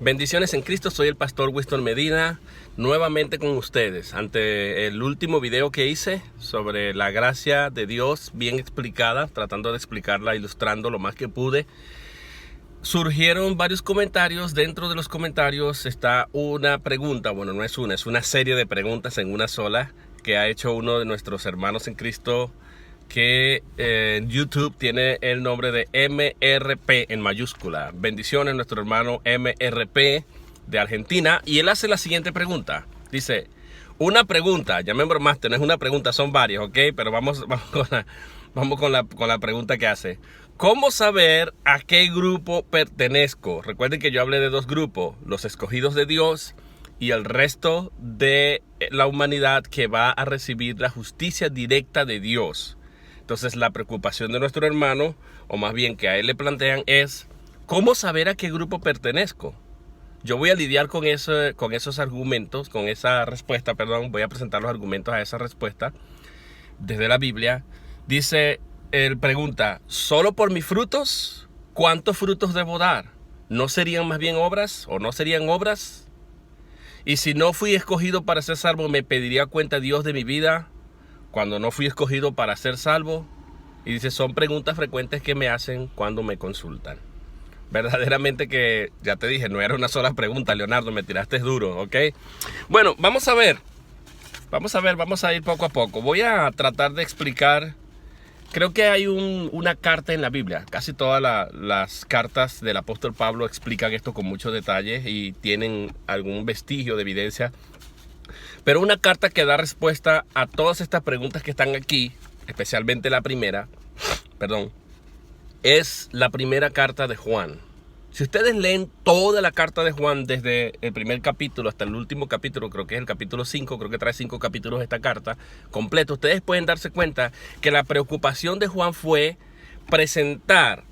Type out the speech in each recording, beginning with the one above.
Bendiciones en Cristo, soy el pastor Winston Medina, nuevamente con ustedes. Ante el último video que hice sobre la gracia de Dios bien explicada, tratando de explicarla, ilustrando lo más que pude, surgieron varios comentarios. Dentro de los comentarios está una pregunta, bueno, no es una, es una serie de preguntas en una sola, que ha hecho uno de nuestros hermanos en Cristo, que en YouTube tiene el nombre de MRP en mayúscula. Bendiciones, nuestro hermano MRP de Argentina. Y él hace la siguiente pregunta. Dice, una pregunta, ya me bromaste, no es una pregunta, son varias, ¿ok? Pero vamos con la pregunta que hace. ¿Cómo saber a qué grupo pertenezco? Recuerden que yo hablé de dos grupos, los escogidos de Dios y el resto de la humanidad que va a recibir la justicia directa de Dios. Entonces la preocupación de nuestro hermano, o más bien que a él le plantean, es ¿cómo saber a qué grupo pertenezco? Yo voy a lidiar con esos argumentos, con esa respuesta, perdón, voy a presentar los argumentos a esa respuesta desde la Biblia. Dice, él pregunta, ¿solo por mis frutos? ¿Cuántos frutos debo dar? ¿No serían más bien obras o no serían obras? Y si no fui escogido para ser salvo, ¿me pediría cuenta Dios de mi vida cuando no fui escogido para ser salvo? Y dice, son preguntas frecuentes que me hacen cuando me consultan. Verdaderamente que, ya te dije, no era una sola pregunta, Leonardo, me tiraste duro, ¿ok? Bueno, vamos a ir poco a poco. Voy a tratar de explicar, creo que hay una carta en la Biblia. Casi todas las cartas del apóstol Pablo explican esto con mucho detalle y tienen algún vestigio de evidencia. Pero una carta que da respuesta a todas estas preguntas que están aquí, especialmente la primera, es la primera carta de Juan. Si ustedes leen toda la carta de Juan, desde el primer capítulo hasta el último capítulo, creo que es el capítulo 5, creo que trae 5 capítulos esta carta completa, ustedes pueden darse cuenta que la preocupación de Juan fue presentar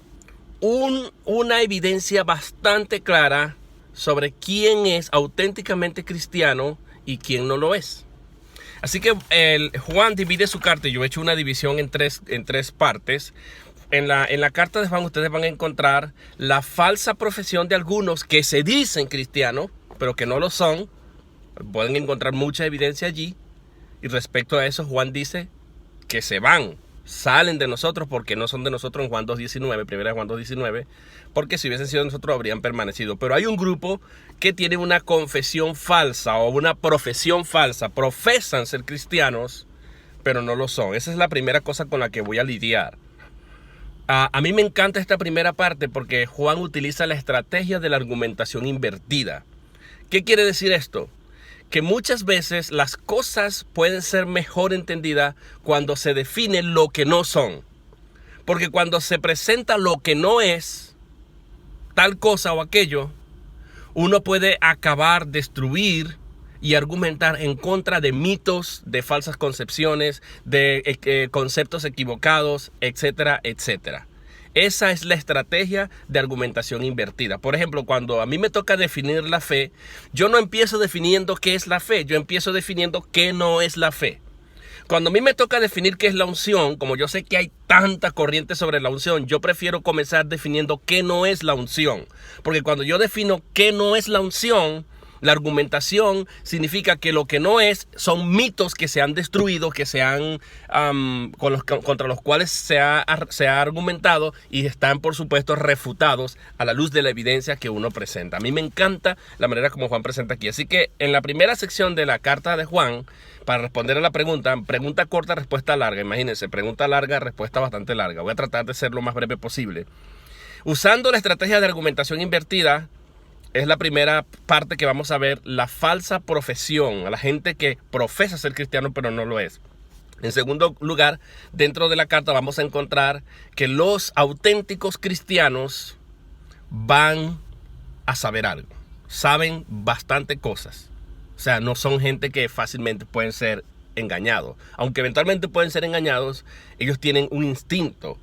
una evidencia bastante clara sobre quién es auténticamente cristiano y quién no lo es. Así que Juan divide su carta, y yo he hecho una división en tres partes. En la carta de Juan ustedes van a encontrar la falsa profesión de algunos que se dicen cristianos, pero que no lo son. Pueden encontrar mucha evidencia allí. Y respecto a eso, Juan dice que salen de nosotros porque no son de nosotros en Juan 2.19, primera de Juan 2.19, porque si hubiesen sido de nosotros habrían permanecido. Pero hay un grupo que tiene una confesión falsa o una profesión falsa, profesan ser cristianos, pero no lo son. Esa es la primera cosa con la que voy a lidiar. A mí me encanta esta primera parte porque Juan utiliza la estrategia de la argumentación invertida. ¿Qué quiere decir esto? Que muchas veces las cosas pueden ser mejor entendidas cuando se define lo que no son. Porque cuando se presenta lo que no es, tal cosa o aquello, uno puede acabar, destruir y argumentar en contra de mitos, de falsas concepciones, de conceptos equivocados, etcétera, etcétera. Esa es la estrategia de argumentación invertida. Por ejemplo, cuando a mí me toca definir la fe, yo no empiezo definiendo qué es la fe, yo empiezo definiendo qué no es la fe. Cuando a mí me toca definir qué es la unción, como yo sé que hay tanta corriente sobre la unción, yo prefiero comenzar definiendo qué no es la unción. Porque cuando yo defino qué no es la unción, la argumentación significa que lo que no es son mitos que se han destruido, que se han contra los cuales se ha argumentado y están, por supuesto, refutados a la luz de la evidencia que uno presenta. A mí me encanta la manera como Juan presenta aquí. Así que en la primera sección de la carta de Juan, para responder a la pregunta corta, respuesta larga. Imagínense, pregunta larga, respuesta bastante larga. Voy a tratar de ser lo más breve posible. Usando la estrategia de argumentación invertida, es la primera parte que vamos a ver, la falsa profesión, a la gente que profesa ser cristiano pero no lo es. En segundo lugar, dentro de la carta vamos a encontrar que los auténticos cristianos van a saber algo, saben bastante cosas. O sea, no son gente que fácilmente pueden ser engañados. Aunque eventualmente pueden ser engañados, ellos tienen un instinto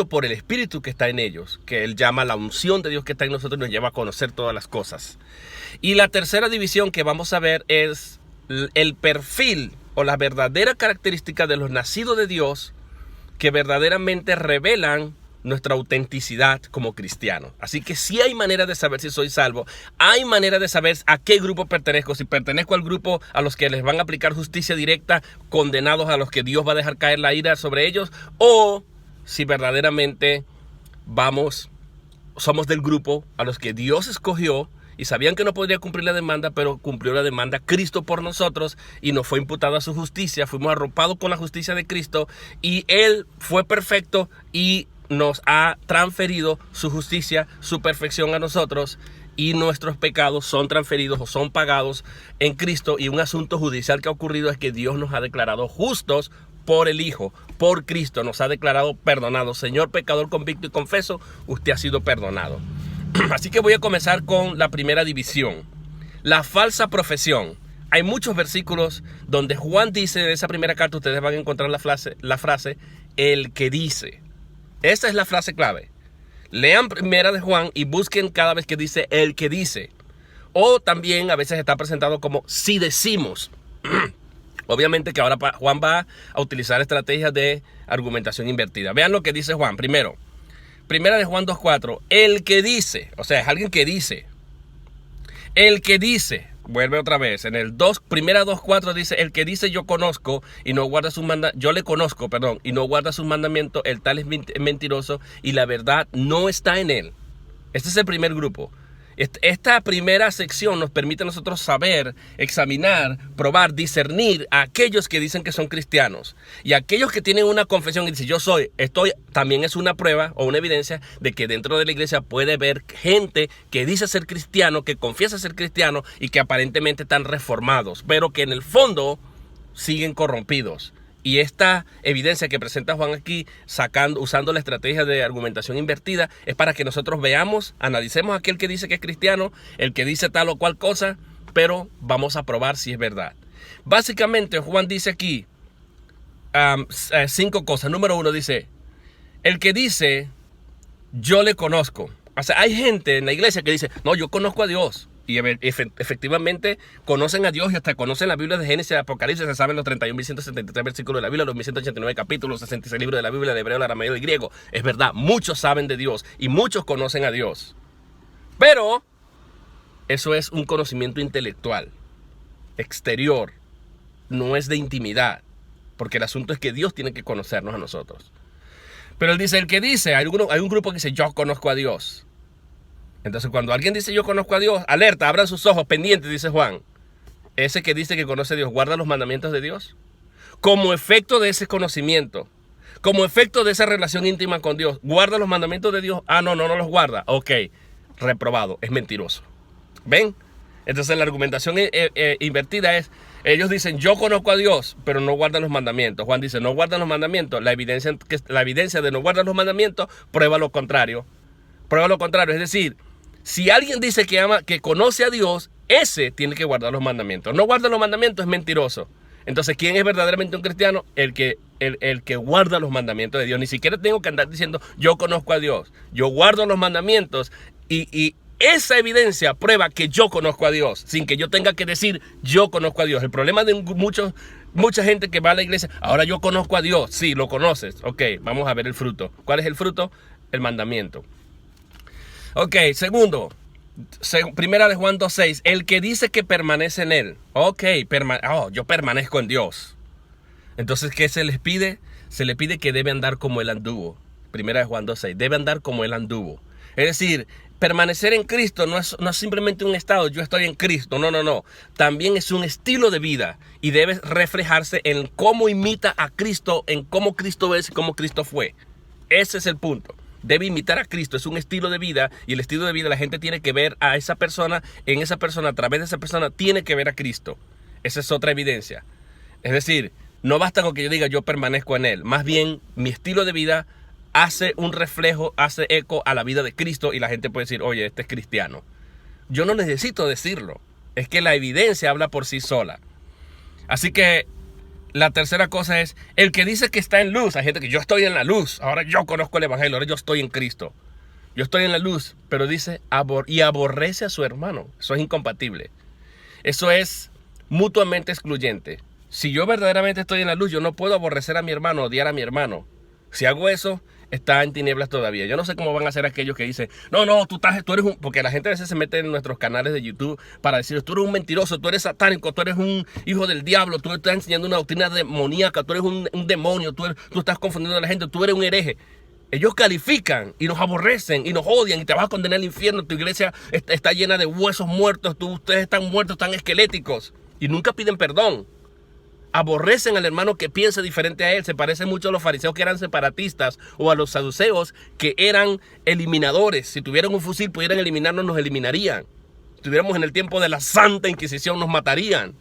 por el espíritu que está en ellos, que él llama la unción de Dios que está en nosotros y nos lleva a conocer todas las cosas. Y la tercera división que vamos a ver es el perfil o la verdadera característica de los nacidos de Dios que verdaderamente revelan nuestra autenticidad como cristianos. Así que sí hay manera de saber si soy salvo. Hay manera de saber a qué grupo pertenezco. Si pertenezco al grupo a los que les van a aplicar justicia directa, condenados a los que Dios va a dejar caer la ira sobre ellos, o si verdaderamente somos del grupo a los que Dios escogió y sabían que no podría cumplir la demanda, pero cumplió la demanda Cristo por nosotros y nos fue imputada su justicia. Fuimos arropados con la justicia de Cristo y Él fue perfecto y nos ha transferido su justicia, su perfección a nosotros, y nuestros pecados son transferidos o son pagados en Cristo. Y un asunto judicial que ha ocurrido es que Dios nos ha declarado justos por el Hijo, por Cristo. Nos ha declarado perdonados. Señor pecador convicto y confeso, usted ha sido perdonado. Así que voy a comenzar con la primera división, la falsa profesión. Hay muchos versículos donde Juan dice, en esa primera carta ustedes van a encontrar la frase el que dice. Esa es la frase clave. Lean primera de Juan y busquen cada vez que dice el que dice. O también a veces está presentado como si decimos. Obviamente que ahora Juan va a utilizar estrategias de argumentación invertida. Vean lo que dice Juan. Primera de Juan 2.4. El que dice, o sea, es alguien que dice. El que dice, vuelve otra vez. En el primera 2.4 dice, el que dice yo conozco y no guarda sus mandamientos, yo le conozco, perdón, y no guarda sus mandamientos, el tal es mentiroso y la verdad no está en él. Este es el primer grupo. Esta primera sección nos permite a nosotros saber, examinar, probar, discernir a aquellos que dicen que son cristianos. Y aquellos que tienen una confesión y dicen yo estoy, también es una prueba o una evidencia de que dentro de la iglesia puede haber gente que dice ser cristiano, que confiesa ser cristiano y que aparentemente están reformados, pero que en el fondo siguen corrompidos. Y esta evidencia que presenta Juan aquí, usando la estrategia de argumentación invertida, es para que nosotros veamos, analicemos a aquel que dice que es cristiano, el que dice tal o cual cosa, pero vamos a probar si es verdad. Básicamente Juan dice aquí 5 cosas. Número 1 dice, el que dice yo le conozco. O sea, hay gente en la iglesia que dice, no, yo conozco a Dios. Y efectivamente conocen a Dios y hasta conocen la Biblia de Génesis y Apocalipsis. Se saben los 31.173 versículos de la Biblia, los 1.189 capítulos, los 66 libros de la Biblia, el hebreo, el arameo y el griego. Es verdad, muchos saben de Dios y muchos conocen a Dios. Pero eso es un conocimiento intelectual, exterior, no es de intimidad. Porque el asunto es que Dios tiene que conocernos a nosotros. Pero él dice, el que dice, hay un grupo que dice, yo conozco a Dios. Entonces cuando alguien dice yo conozco a Dios, alerta, abran sus ojos pendientes, dice Juan. Ese que dice que conoce a Dios, ¿guarda los mandamientos de Dios? Como efecto de ese conocimiento, como efecto de esa relación íntima con Dios, ¿guarda los mandamientos de Dios? Ah, no los guarda. Ok, reprobado, es mentiroso. ¿Ven? Entonces la argumentación invertida es, ellos dicen yo conozco a Dios, pero no guardan los mandamientos. Juan dice no guardan los mandamientos. La evidencia de no guardar los mandamientos prueba lo contrario. Prueba lo contrario, es decir, si alguien dice que conoce a Dios, ese tiene que guardar los mandamientos. No guarda los mandamientos, es mentiroso. Entonces, ¿quién es verdaderamente un cristiano? El que guarda los mandamientos de Dios. Ni siquiera tengo que andar diciendo, yo conozco a Dios. Yo guardo los mandamientos y esa evidencia prueba que yo conozco a Dios, sin que yo tenga que decir, yo conozco a Dios. El problema de mucha gente que va a la iglesia, ahora yo conozco a Dios. Sí, lo conoces. Ok, vamos a ver el fruto. ¿Cuál es el fruto? El mandamiento. Ok, segundo, primera de Juan 2.6, el que dice que permanece en él. Ok, yo permanezco en Dios. Entonces, ¿qué se les pide? Se le pide que debe andar como él anduvo. Primera de Juan 2.6, debe andar como él anduvo. Es decir, permanecer en Cristo no es simplemente un estado, yo estoy en Cristo. No. También es un estilo de vida y debe reflejarse en cómo imita a Cristo, en cómo Cristo es y cómo Cristo fue. Ese es el punto. Debe imitar a Cristo, es un estilo de vida y el estilo de vida la gente tiene que ver a esa persona, en esa persona, a través de esa persona tiene que ver a Cristo. Esa es otra evidencia. Es decir, no basta con que yo diga yo permanezco en él, más bien mi estilo de vida hace un reflejo, hace eco a la vida de Cristo y la gente puede decir, oye, este es cristiano. Yo no necesito decirlo, es que la evidencia habla por sí sola. Así que la tercera cosa es, el que dice que está en luz. Hay gente que yo estoy en la luz, ahora yo conozco el evangelio, ahora yo estoy en Cristo. Yo estoy en la luz, pero dice y aborrece a su hermano. Eso es incompatible. Eso es mutuamente excluyente. Si yo verdaderamente estoy en la luz, yo no puedo aborrecer a mi hermano, odiar a mi hermano. Si hago eso, está en tinieblas todavía. Yo no sé cómo van a ser aquellos que dicen, no, tú eres un... Porque la gente a veces se mete en nuestros canales de YouTube para decir, tú eres un mentiroso, tú eres satánico, tú eres un hijo del diablo, tú estás enseñando una doctrina demoníaca, tú eres un demonio, tú estás confundiendo a la gente, tú eres un hereje. Ellos califican y nos aborrecen y nos odian y te vas a condenar al infierno. Tu iglesia está llena de huesos muertos, ustedes están muertos, están esqueléticos y nunca piden perdón. Aborrecen al hermano que piensa diferente a él. Se parece mucho a los fariseos que eran separatistas o a los saduceos que eran eliminadores. Si tuvieran un fusil pudieran eliminarnos, nos eliminarían. Si estuviéramos en el tiempo de la Santa Inquisición nos matarían.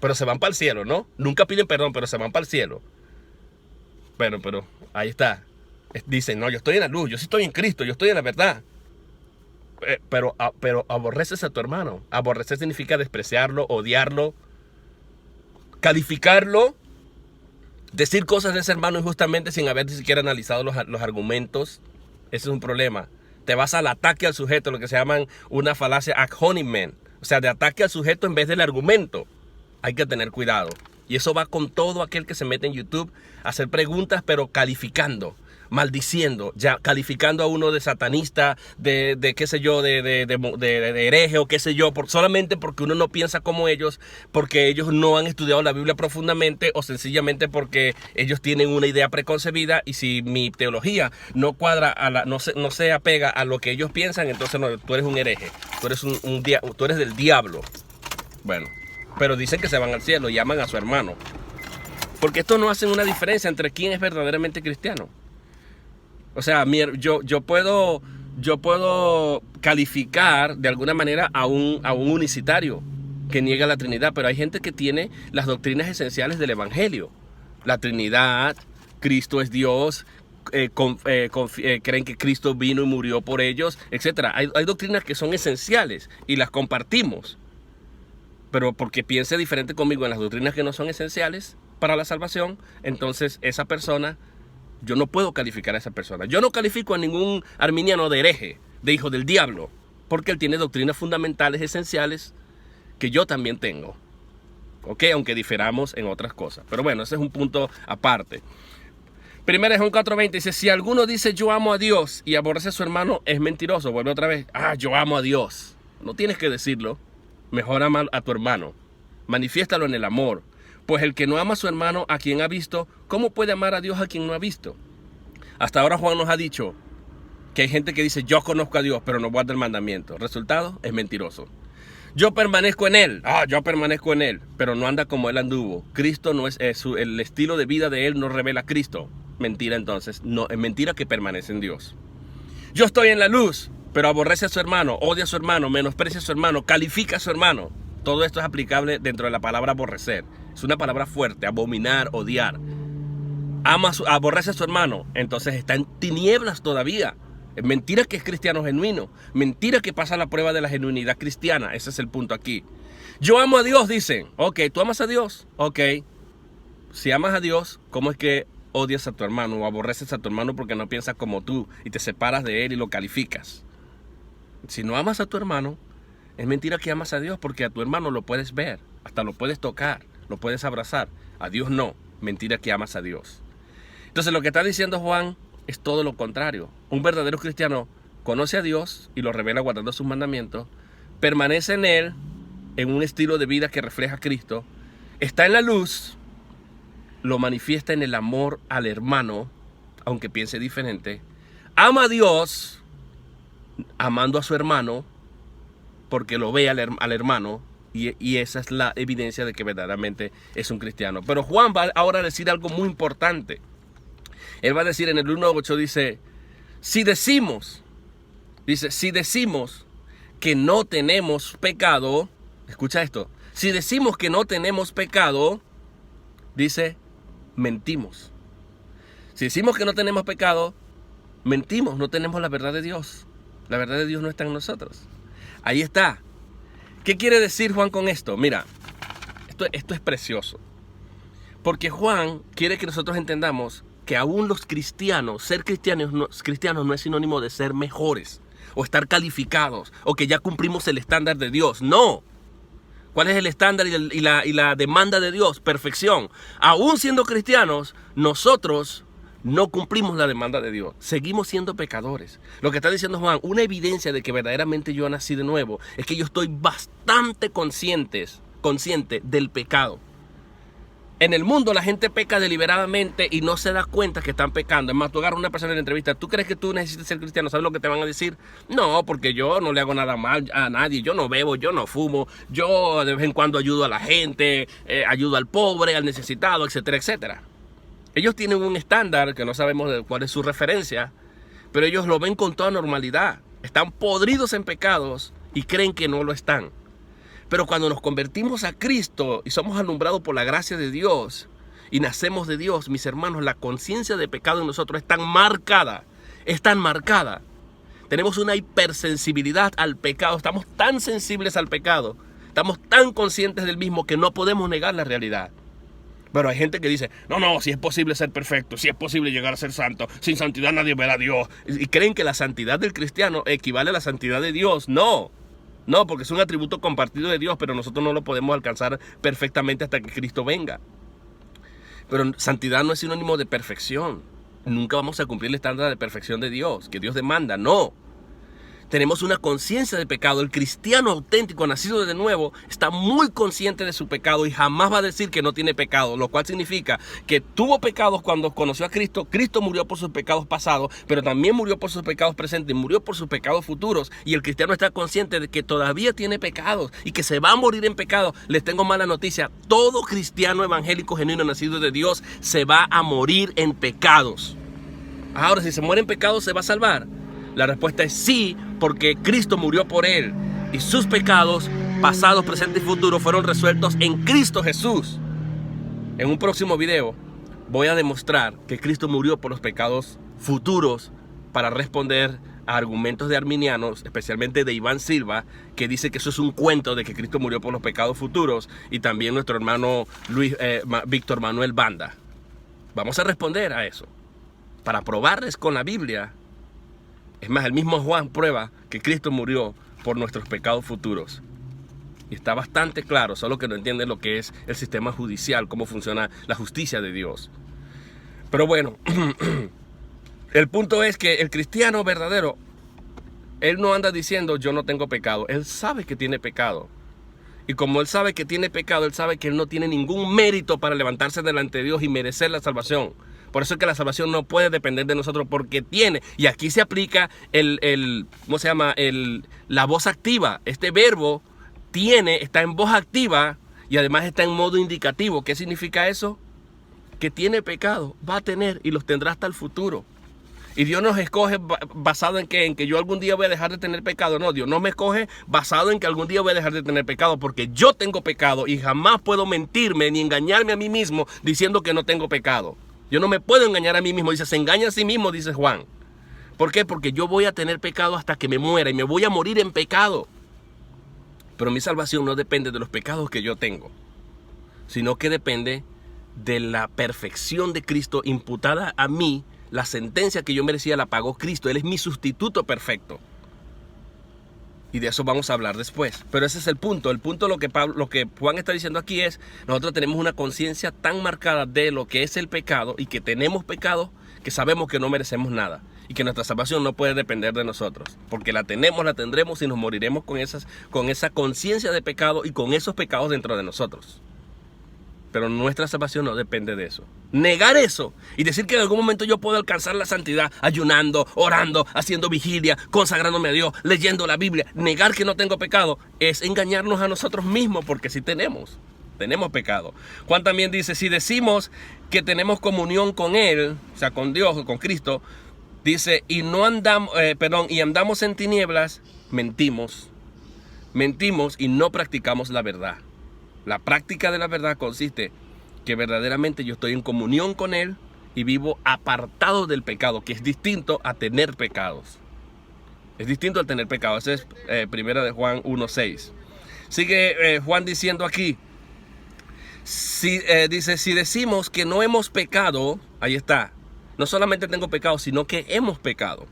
Pero se van para el cielo, ¿no? Nunca piden perdón, pero se van para el cielo. Bueno, pero ahí está. Dicen, no, yo estoy en la luz, yo sí estoy en Cristo, yo estoy en la verdad. Pero aborreces a tu hermano. Aborrecer significa despreciarlo, odiarlo, calificarlo, decir cosas de ese hermano injustamente sin haber ni siquiera analizado los argumentos. Ese es un problema. Te vas al ataque al sujeto, lo que se llaman una falacia ad hominem. O sea, de ataque al sujeto en vez del argumento. Hay que tener cuidado. Y eso va con todo aquel que se mete en YouTube a hacer preguntas, pero calificando, maldiciendo, ya calificando a uno de satanista, de qué sé yo, de hereje o qué sé yo, solamente porque uno no piensa como ellos, porque ellos no han estudiado la Biblia profundamente o sencillamente porque ellos tienen una idea preconcebida y si mi teología no cuadra, no se apega a lo que ellos piensan, entonces no, tú eres un hereje, tú eres del diablo. Bueno, pero dicen que se van al cielo y aman a su hermano. Porque esto no hace una diferencia entre quién es verdaderamente cristiano. O sea, yo puedo calificar de alguna manera a un unicitario que niega la Trinidad, pero hay gente que tiene las doctrinas esenciales del Evangelio. La Trinidad, Cristo es Dios, creen que Cristo vino y murió por ellos, etc. Hay doctrinas que son esenciales y las compartimos. Pero porque piense diferente conmigo en las doctrinas que no son esenciales para la salvación, entonces esa persona... Yo no puedo calificar a esa persona. Yo no califico a ningún arminiano de hereje, de hijo del diablo, porque él tiene doctrinas fundamentales, esenciales, que yo también tengo. ¿Ok? Aunque diferamos en otras cosas. Pero bueno, ese es un punto aparte. Primera de Juan 4:20 dice, si alguno dice yo amo a Dios y aborrece a su hermano, es mentiroso. Vuelve otra vez, yo amo a Dios. No tienes que decirlo. Mejor ama a tu hermano. Manifiéstalo en el amor. Pues el que no ama a su hermano a quien ha visto, ¿cómo puede amar a Dios a quien no ha visto? Hasta ahora Juan nos ha dicho que hay gente que dice yo conozco a Dios pero no guarda el mandamiento. Resultado, es mentiroso. Yo permanezco en él, yo permanezco en él, pero no anda como él anduvo. Cristo no es el estilo de vida de él no revela a Cristo. Mentira entonces, no, es mentira que permanece en Dios. Yo estoy en la luz, pero aborrece a su hermano, odia a su hermano, menosprecia a su hermano, califica a su hermano. Todo esto es aplicable dentro de la palabra aborrecer. Es una palabra fuerte, abominar, odiar. Aborrece a su hermano, entonces está en tinieblas todavía. Es mentira que es cristiano genuino. Mentira que pasa la prueba de la genuinidad cristiana. Ese es el punto aquí. Yo amo a Dios, dicen. Ok, ¿tú amas a Dios? Ok. Si amas a Dios, ¿cómo es que odias a tu hermano o aborreces a tu hermano porque no piensas como tú y te separas de él y lo calificas? Si no amas a tu hermano, es mentira que amas a Dios porque a tu hermano lo puedes ver, hasta lo puedes tocar, lo puedes abrazar. A Dios no. Mentira que amas a Dios. Entonces lo que está diciendo Juan es todo lo contrario. Un verdadero cristiano conoce a Dios y lo revela guardando sus mandamientos, permanece en él en un estilo de vida que refleja a Cristo, está en la luz, lo manifiesta en el amor al hermano, aunque piense diferente, ama a Dios amando a su hermano porque lo ve al hermano y esa es la evidencia de que verdaderamente es un cristiano. Pero Juan va ahora a decir algo muy importante. Él va a decir en el 1:8, dice, si decimos que no tenemos pecado, escucha esto, si decimos que no tenemos pecado, dice, mentimos. Si decimos que no tenemos pecado, mentimos, no tenemos la verdad de Dios. La verdad de Dios no está en nosotros. Ahí está. ¿Qué quiere decir Juan con esto? Mira, esto es precioso. Porque Juan quiere que nosotros entendamos que aún los cristianos, ser cristianos no es sinónimo de ser mejores, o estar calificados, o que ya cumplimos el estándar de Dios. No. ¿Cuál es el estándar y la demanda de Dios? Perfección. Aún siendo cristianos, nosotros no cumplimos la demanda de Dios. Seguimos siendo pecadores. Lo que está diciendo Juan, una evidencia de que verdaderamente yo nací de nuevo, es que yo estoy bastante consciente del pecado. En el mundo la gente peca deliberadamente y no se da cuenta que están pecando. Es más, tú agarras a una persona en la entrevista, ¿tú crees que tú necesitas ser cristiano? ¿Sabes lo que te van a decir? No, porque yo no le hago nada mal a nadie. Yo no bebo, yo no fumo. Yo de vez en cuando ayudo a la gente, ayudo al pobre, al necesitado, etcétera, etcétera. Ellos tienen un estándar que no sabemos cuál es su referencia, pero ellos lo ven con toda normalidad. Están podridos en pecados y creen que no lo están. Pero cuando nos convertimos a Cristo y somos alumbrados por la gracia de Dios y nacemos de Dios, mis hermanos, la conciencia de pecado en nosotros es tan marcada. Tenemos una hipersensibilidad al pecado, estamos tan sensibles al pecado, estamos tan conscientes del mismo que no podemos negar la realidad. Pero hay gente que dice, no, si es posible ser perfecto, si es posible llegar a ser santo, sin santidad nadie verá a Dios. Y creen que la santidad del cristiano equivale a la santidad de Dios. No, porque es un atributo compartido de Dios, pero nosotros no lo podemos alcanzar perfectamente hasta que Cristo venga. Pero santidad no es sinónimo de perfección. Nunca vamos a cumplir el estándar de perfección de Dios, que Dios demanda, no. Tenemos una conciencia de pecado. El cristiano auténtico, nacido de nuevo, está muy consciente de su pecado y jamás va a decir que no tiene pecado, lo cual significa que tuvo pecados cuando conoció a Cristo. Cristo murió por sus pecados pasados, pero también murió por sus pecados presentes y murió por sus pecados futuros. Y el cristiano está consciente de que todavía tiene pecados y que se va a morir en pecado. Les tengo mala noticia: todo cristiano evangélico genuino nacido de Dios se va a morir en pecados. Ahora, si se muere en pecados, ¿se va a salvar? La respuesta es sí, porque Cristo murió por él y sus pecados pasados, presentes y futuros fueron resueltos en Cristo Jesús. En un próximo video voy a demostrar que Cristo murió por los pecados futuros para responder a argumentos de arminianos, especialmente de Iván Silva, que dice que eso es un cuento de que Cristo murió por los pecados futuros, y también nuestro hermano Víctor Manuel Banda. Vamos a responder a eso para probarles con la Biblia. Es más, el mismo Juan prueba que Cristo murió por nuestros pecados futuros. Y está bastante claro, solo que no entienden lo que es el sistema judicial, cómo funciona la justicia de Dios. Pero bueno, el punto es que el cristiano verdadero, él no anda diciendo yo no tengo pecado. Él sabe que tiene pecado. Y como él sabe que tiene pecado, él sabe que él no tiene ningún mérito para levantarse delante de Dios y merecer la salvación. Por eso es que la salvación no puede depender de nosotros, porque tiene, y aquí se aplica ¿cómo se llama? La voz activa. Este verbo tiene, está en voz activa y además está en modo indicativo. ¿Qué significa eso? Que tiene pecado, va a tener y los tendrá hasta el futuro. Y Dios nos escoge basado en que yo algún día voy a dejar de tener pecado. No, Dios no me escoge basado en que algún día voy a dejar de tener pecado, porque yo tengo pecado y jamás puedo mentirme ni engañarme a mí mismo diciendo que no tengo pecado. Yo no me puedo engañar a mí mismo. Dice, se engaña a sí mismo, dice Juan. ¿Por qué? Porque yo voy a tener pecado hasta que me muera y me voy a morir en pecado. Pero mi salvación no depende de los pecados que yo tengo, sino que depende de la perfección de Cristo imputada a mí. La sentencia que yo merecía la pagó Cristo. Él es mi sustituto perfecto. Y de eso vamos a hablar después. Pero ese es el punto. El punto, lo que Juan está diciendo aquí es, nosotros tenemos una conciencia tan marcada de lo que es el pecado y que tenemos pecado, que sabemos que no merecemos nada. Y que nuestra salvación no puede depender de nosotros. Porque la tenemos, la tendremos y nos moriremos con esa conciencia de pecado y con esos pecados dentro de nosotros. Pero nuestra salvación no depende de eso. Negar eso y decir que en algún momento yo puedo alcanzar la santidad ayunando, orando, haciendo vigilia, consagrándome a Dios, leyendo la Biblia. Negar que no tengo pecado es engañarnos a nosotros mismos, porque sí tenemos pecado. Juan también dice, si decimos que tenemos comunión con Él, o sea, con Dios o con Cristo, dice, y andamos en tinieblas, mentimos y no practicamos la verdad. La práctica de la verdad consiste que verdaderamente yo estoy en comunión con Él y vivo apartado del pecado, que es distinto a tener pecados. Es distinto al tener pecados. Ese es primera de Juan 1:6. Sigue Juan diciendo aquí, dice, si decimos que no hemos pecado, ahí está, no solamente tengo pecado, sino que hemos pecado.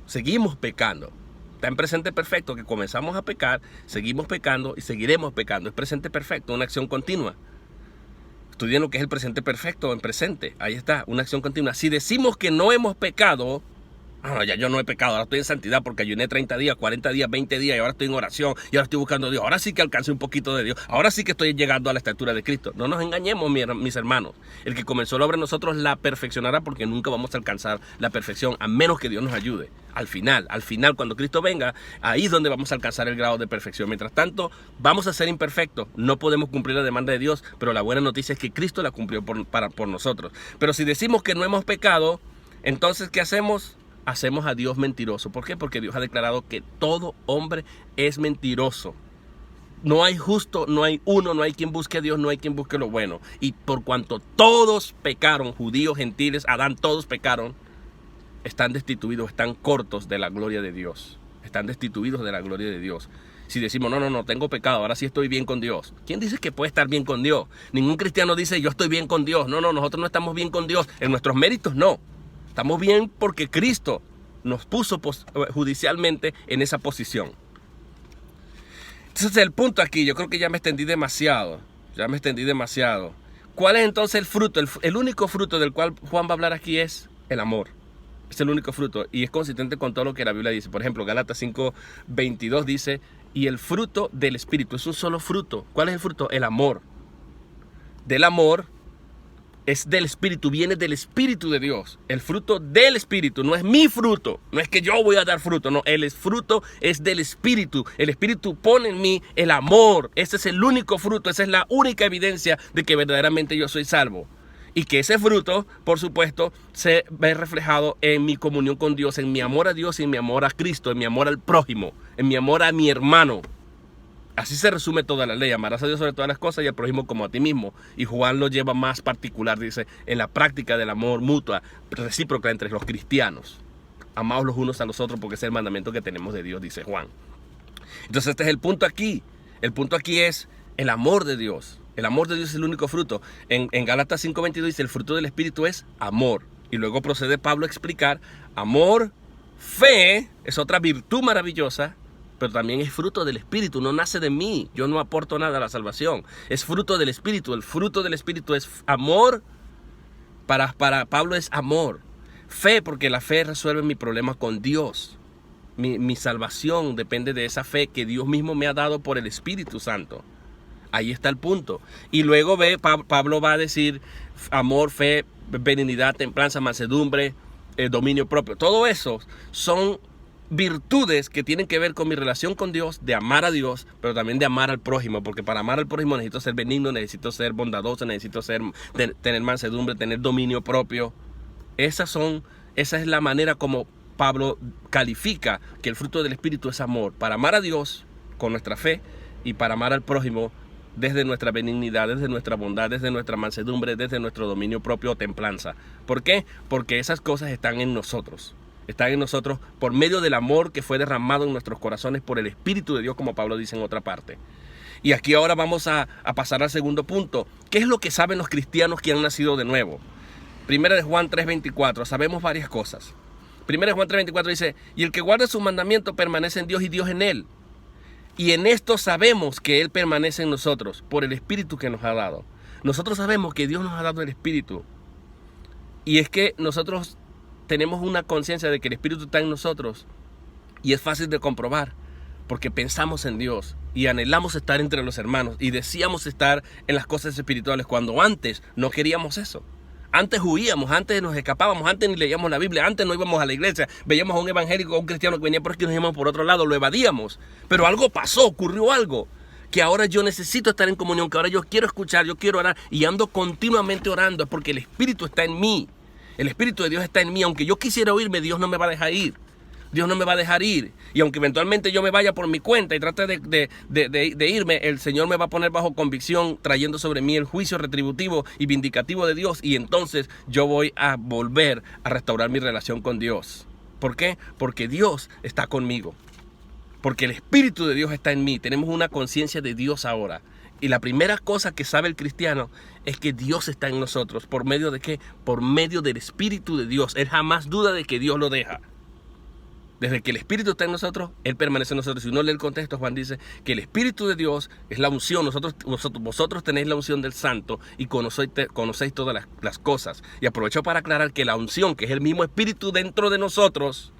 Seguimos pecando. Está en presente perfecto, que comenzamos a pecar, seguimos pecando y seguiremos pecando. Es presente perfecto, una acción continua. Estudien lo que es el presente perfecto en presente. Ahí está, una acción continua. Si decimos que no hemos pecado, ya yo no he pecado, ahora estoy en santidad porque ayuné 30 días, 40 días, 20 días y ahora estoy en oración y ahora estoy buscando a Dios. Ahora sí que alcancé un poquito de Dios. Ahora sí que estoy llegando a la estatura de Cristo. No nos engañemos, mis hermanos. El que comenzó la obra en nosotros la perfeccionará, porque nunca vamos a alcanzar la perfección a menos que Dios nos ayude. Al final, cuando Cristo venga, ahí es donde vamos a alcanzar el grado de perfección. Mientras tanto, vamos a ser imperfectos. No podemos cumplir la demanda de Dios, pero la buena noticia es que Cristo la cumplió por nosotros. Pero si decimos que no hemos pecado, entonces, ¿qué hacemos? Hacemos a Dios mentiroso. ¿Por qué? Porque Dios ha declarado que todo hombre es mentiroso. No hay justo, no hay uno, no hay quien busque a Dios, no hay quien busque lo bueno. Y por cuanto todos pecaron, judíos, gentiles, Adán, todos pecaron, están destituidos, están cortos de la gloria de Dios. Están destituidos de la gloria de Dios. Si decimos, no, tengo pecado, ahora sí estoy bien con Dios. ¿Quién dice que puede estar bien con Dios? Ningún cristiano dice, yo estoy bien con Dios. No, nosotros no estamos bien con Dios. En nuestros méritos, no. Estamos bien porque Cristo nos puso judicialmente en esa posición. Entonces el punto aquí, yo creo que ya me extendí demasiado. ¿Cuál es entonces el fruto? El único fruto del cual Juan va a hablar aquí es el amor. Es el único fruto y es consistente con todo lo que la Biblia dice. Por ejemplo, Gálatas 5:22 dice, y el fruto del Espíritu, es un solo fruto. ¿Cuál es el fruto? El amor. Del amor. Es del Espíritu, viene del Espíritu de Dios. El fruto del Espíritu, no es mi fruto. No es que yo voy a dar fruto, no. El fruto es del Espíritu. El Espíritu pone en mí el amor. Ese es el único fruto, esa es la única evidencia de que verdaderamente yo soy salvo. Y que ese fruto, por supuesto, se ve reflejado en mi comunión con Dios, en mi amor a Dios y en mi amor a Cristo, en mi amor al prójimo, en mi amor a mi hermano. Así se resume toda la ley. Amarás a Dios sobre todas las cosas y al prójimo como a ti mismo. Y Juan lo lleva más particular, dice, en la práctica del amor mutua, recíproca entre los cristianos. Amaos los unos a los otros porque es el mandamiento que tenemos de Dios, dice Juan. Entonces este es el punto aquí. El punto aquí es el amor de Dios. El amor de Dios es el único fruto. En Gálatas 5:22 dice, el fruto del Espíritu es amor. Y luego procede Pablo a explicar, amor, fe, es otra virtud maravillosa, pero también es fruto del Espíritu, no nace de mí, yo no aporto nada a la salvación, es fruto del Espíritu. El fruto del Espíritu es amor, para Pablo es amor. Fe, porque la fe resuelve mi problema con Dios. Mi salvación depende de esa fe que Dios mismo me ha dado por el Espíritu Santo. Ahí está el punto. Y luego Pablo va a decir amor, fe, benignidad, templanza, mansedumbre, dominio propio. Todo eso son virtudes que tienen que ver con mi relación con Dios, de amar a Dios, pero también de amar al prójimo, porque para amar al prójimo necesito ser benigno, necesito ser bondadoso, necesito tener mansedumbre, tener dominio propio. Esa es la manera como Pablo califica que el fruto del Espíritu es amor, para amar a Dios con nuestra fe y para amar al prójimo desde nuestra benignidad, desde nuestra bondad, desde nuestra mansedumbre, desde nuestro dominio propio o templanza. ¿Por qué? Porque esas cosas están en nosotros. Están en nosotros por medio del amor que fue derramado en nuestros corazones por el Espíritu de Dios, como Pablo dice en otra parte. Y aquí ahora vamos a pasar al segundo punto. ¿Qué es lo que saben los cristianos que han nacido de nuevo? Primera de Juan 3:24, sabemos varias cosas. Primera de Juan 3:24 dice, y el que guarda sus mandamientos permanece en Dios y Dios en él. Y en esto sabemos que Él permanece en nosotros por el Espíritu que nos ha dado. Nosotros sabemos que Dios nos ha dado el Espíritu. Y es que nosotros tenemos una conciencia de que el Espíritu está en nosotros. Y es fácil de comprobar. Porque pensamos en Dios y anhelamos estar entre los hermanos. Y deseamos estar en las cosas espirituales cuando antes no queríamos eso. Antes huíamos, antes nos escapábamos, antes ni leíamos la Biblia, antes no íbamos a la iglesia, veíamos a un evangélico o un cristiano que venía por aquí y nos íbamos por otro lado, lo evadíamos. Pero algo pasó, ocurrió algo, que ahora yo necesito estar en comunión, que ahora yo quiero escuchar, yo quiero orar y ando continuamente orando, es porque el Espíritu está en mí. El Espíritu de Dios está en mí, aunque yo quisiera oírme, Dios no me va a dejar ir. Dios no me va a dejar ir. Y aunque eventualmente yo me vaya por mi cuenta y trate de irme, el Señor me va a poner bajo convicción, trayendo sobre mí el juicio retributivo y vindicativo de Dios. Y entonces yo voy a volver a restaurar mi relación con Dios. ¿Por qué? Porque Dios está conmigo. Porque el Espíritu de Dios está en mí. Tenemos una conciencia de Dios ahora. Y la primera cosa que sabe el cristiano es que Dios está en nosotros. ¿Por medio de qué? Por medio del Espíritu de Dios. Él jamás duda de que Dios lo deja. Desde que el Espíritu está en nosotros, Él permanece en nosotros. Si uno lee el contexto, Juan dice que el Espíritu de Dios es la unción. Vosotros tenéis la unción del Santo y conocéis todas las cosas. Y aprovecho para aclarar que la unción, que es el mismo Espíritu dentro de nosotros,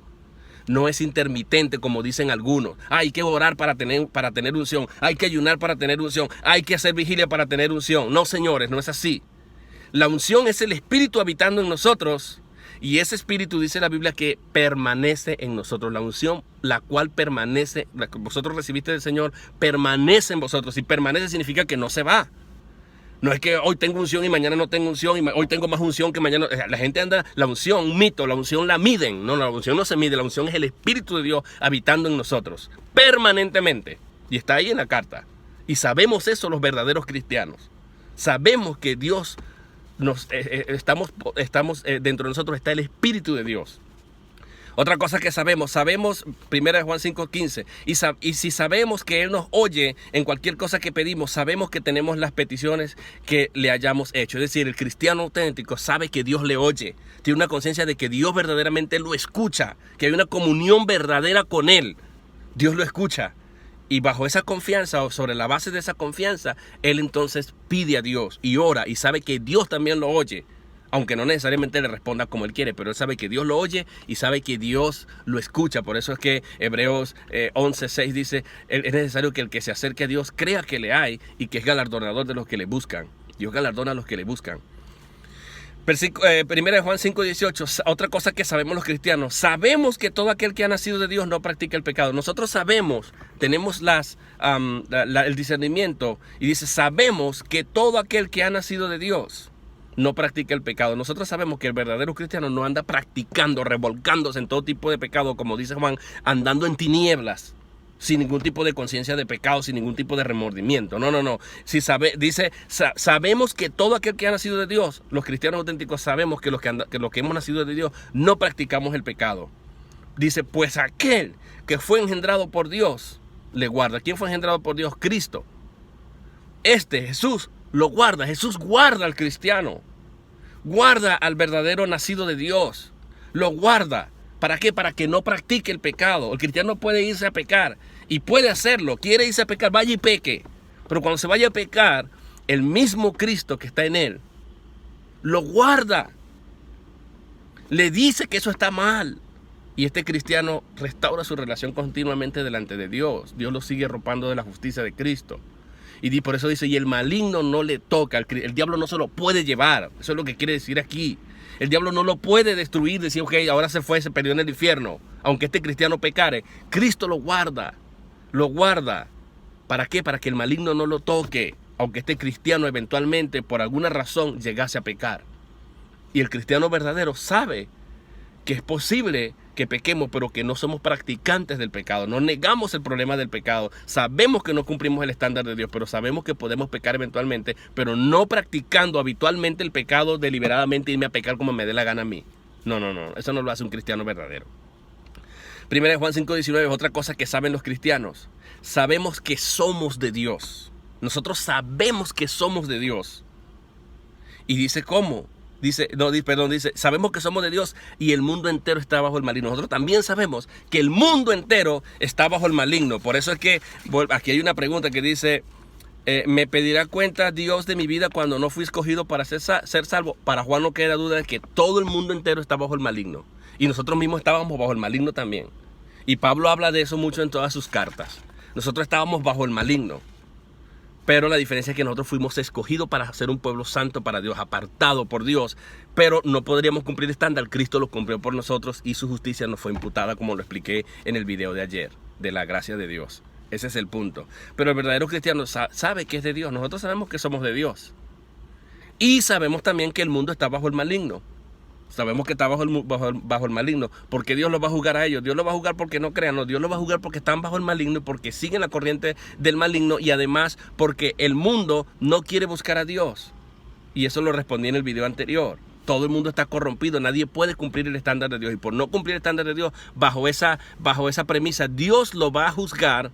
no es intermitente como dicen algunos. Hay que orar para tener unción. Hay que ayunar para tener unción. Hay que hacer vigilia para tener unción. No, señores, no es así. La unción es el Espíritu habitando en nosotros. Y ese Espíritu, dice la Biblia, que permanece en nosotros. La unción, la cual permanece, la que vosotros recibiste del Señor, permanece en vosotros. Y permanece significa que no se va. No es que hoy tengo unción y mañana no tengo unción, y hoy tengo más unción que mañana. La gente anda, la unción, un mito, la unción la miden. No, la unción no se mide, la unción es el Espíritu de Dios habitando en nosotros, permanentemente. Y está ahí en la carta. Y sabemos eso los verdaderos cristianos. Sabemos que Dios estamos dentro de nosotros está el Espíritu de Dios. Otra cosa que sabemos, 1 Juan 5:15, y si sabemos que Él nos oye en cualquier cosa que pedimos, sabemos que tenemos las peticiones que le hayamos hecho. Es decir, el cristiano auténtico sabe que Dios le oye, tiene una conciencia de que Dios verdaderamente lo escucha, que hay una comunión verdadera con Él. Dios lo escucha. Y bajo esa confianza, o sobre la base de esa confianza, él entonces pide a Dios y ora y sabe que Dios también lo oye. Aunque no necesariamente le responda como él quiere, pero él sabe que Dios lo oye y sabe que Dios lo escucha. Por eso es que Hebreos 11:6 dice, es necesario que el que se acerque a Dios crea que le hay y que es galardonador de los que le buscan. Dios galardona a los que le buscan. 1 Juan 5:18, otra cosa que sabemos los cristianos, sabemos que todo aquel que ha nacido de Dios no practica el pecado. Nosotros sabemos, tenemos el discernimiento y dice, sabemos que todo aquel que ha nacido de Dios no practica el pecado. Nosotros sabemos que el verdadero cristiano no anda practicando, revolcándose en todo tipo de pecado, como dice Juan, andando en tinieblas, sin ningún tipo de conciencia de pecado, sin ningún tipo de remordimiento. No. Sabemos que todo aquel que ha nacido de Dios, los cristianos auténticos sabemos que los que hemos nacido de Dios no practicamos el pecado. Dice, pues aquel que fue engendrado por Dios, le guarda. ¿Quién fue engendrado por Dios? Cristo. Jesús, lo guarda. Jesús guarda al cristiano. Guarda al verdadero nacido de Dios. Lo guarda. ¿Para qué? Para que no practique el pecado. El cristiano puede irse a pecar y puede hacerlo. Quiere irse a pecar, vaya y peque. Pero cuando se vaya a pecar, el mismo Cristo que está en él lo guarda. Le dice que eso está mal. Y este cristiano restaura su relación continuamente delante de Dios. Dios lo sigue arropando de la justicia de Cristo. Y por eso dice, y el maligno no le toca. El diablo no se lo puede llevar. Eso es lo que quiere decir aquí. El diablo no lo puede destruir, decir, ok, ahora se fue, se perdió en el infierno. Aunque este cristiano pecare, Cristo lo guarda. Lo guarda. ¿Para qué? Para que el maligno no lo toque. Aunque este cristiano eventualmente, por alguna razón, llegase a pecar. Y el cristiano verdadero sabe que es posible que pequemos, pero que no somos practicantes del pecado. No negamos el problema del pecado. Sabemos que no cumplimos el estándar de Dios, pero sabemos que podemos pecar eventualmente, pero no practicando habitualmente el pecado deliberadamente, irme a pecar como me dé la gana a mí. No. Eso no lo hace un cristiano verdadero. 1 Juan 5:19 es otra cosa que saben los cristianos. Sabemos que somos de Dios. Nosotros sabemos que somos de Dios. Y dice, ¿cómo? Dice, sabemos que somos de Dios y el mundo entero está bajo el maligno. Nosotros también sabemos que el mundo entero está bajo el maligno. Por eso es que aquí hay una pregunta que dice, ¿me pedirá cuenta Dios de mi vida cuando no fui escogido para ser salvo? Para Juan no queda duda de que todo el mundo entero está bajo el maligno. Y nosotros mismos estábamos bajo el maligno también. Y Pablo habla de eso mucho en todas sus cartas. Nosotros estábamos bajo el maligno. Pero la diferencia es que nosotros fuimos escogidos para ser un pueblo santo para Dios, apartado por Dios. Pero no podríamos cumplir el estándar. Cristo lo cumplió por nosotros y su justicia nos fue imputada, como lo expliqué en el video de ayer, de la gracia de Dios. Ese es el punto. Pero el verdadero cristiano sabe que es de Dios. Nosotros sabemos que somos de Dios. Y sabemos también que el mundo está bajo el maligno. Sabemos que está bajo el maligno. ¿Por qué Dios los va a juzgar a ellos? Dios los va a juzgar porque no crean. No, Dios los va a juzgar porque están bajo el maligno y porque siguen la corriente del maligno. Y además porque el mundo no quiere buscar a Dios. Y eso lo respondí en el video anterior. Todo el mundo está corrompido. Nadie puede cumplir el estándar de Dios. Y por no cumplir el estándar de Dios, bajo esa premisa, Dios lo va a juzgar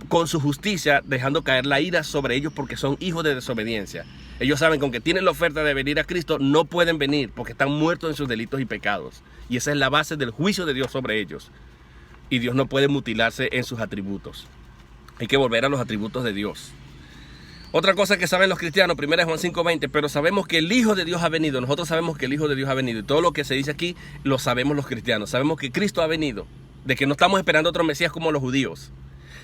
con su justicia, dejando caer la ira sobre ellos porque son hijos de desobediencia. Ellos saben que aunque tienen la oferta de venir a Cristo, no pueden venir porque están muertos en sus delitos y pecados. Y esa es la base del juicio de Dios sobre ellos. Y Dios no puede mutilarse en sus atributos. Hay que volver a los atributos de Dios. Otra cosa que saben los cristianos, 1 Juan 5:20, pero sabemos que el Hijo de Dios ha venido. Nosotros sabemos que el Hijo de Dios ha venido. Y todo lo que se dice aquí lo sabemos los cristianos. Sabemos que Cristo ha venido. De que no estamos esperando otro Mesías como los judíos.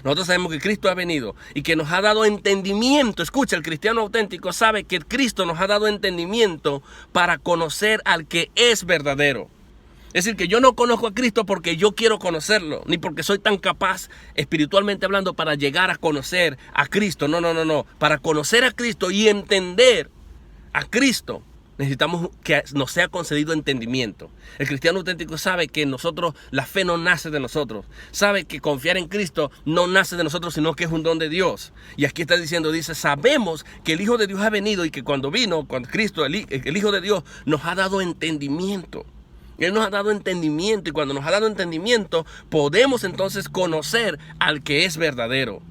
Nosotros sabemos que Cristo ha venido y que nos ha dado entendimiento. Escucha, el cristiano auténtico sabe que Cristo nos ha dado entendimiento para conocer al que es verdadero. Es decir, que yo no conozco a Cristo porque yo quiero conocerlo, ni porque soy tan capaz, espiritualmente hablando, para llegar a conocer a Cristo. No. Para conocer a Cristo y entender a Cristo, necesitamos que nos sea concedido entendimiento. El cristiano auténtico sabe que nosotros, la fe no nace de nosotros. Sabe que confiar en Cristo no nace de nosotros, sino que es un don de Dios. Y aquí está diciendo, dice, sabemos que el Hijo de Dios ha venido y que cuando vino, cuando Cristo, el Hijo de Dios, nos ha dado entendimiento. Él nos ha dado entendimiento y cuando nos ha dado entendimiento podemos entonces conocer al que es verdadero,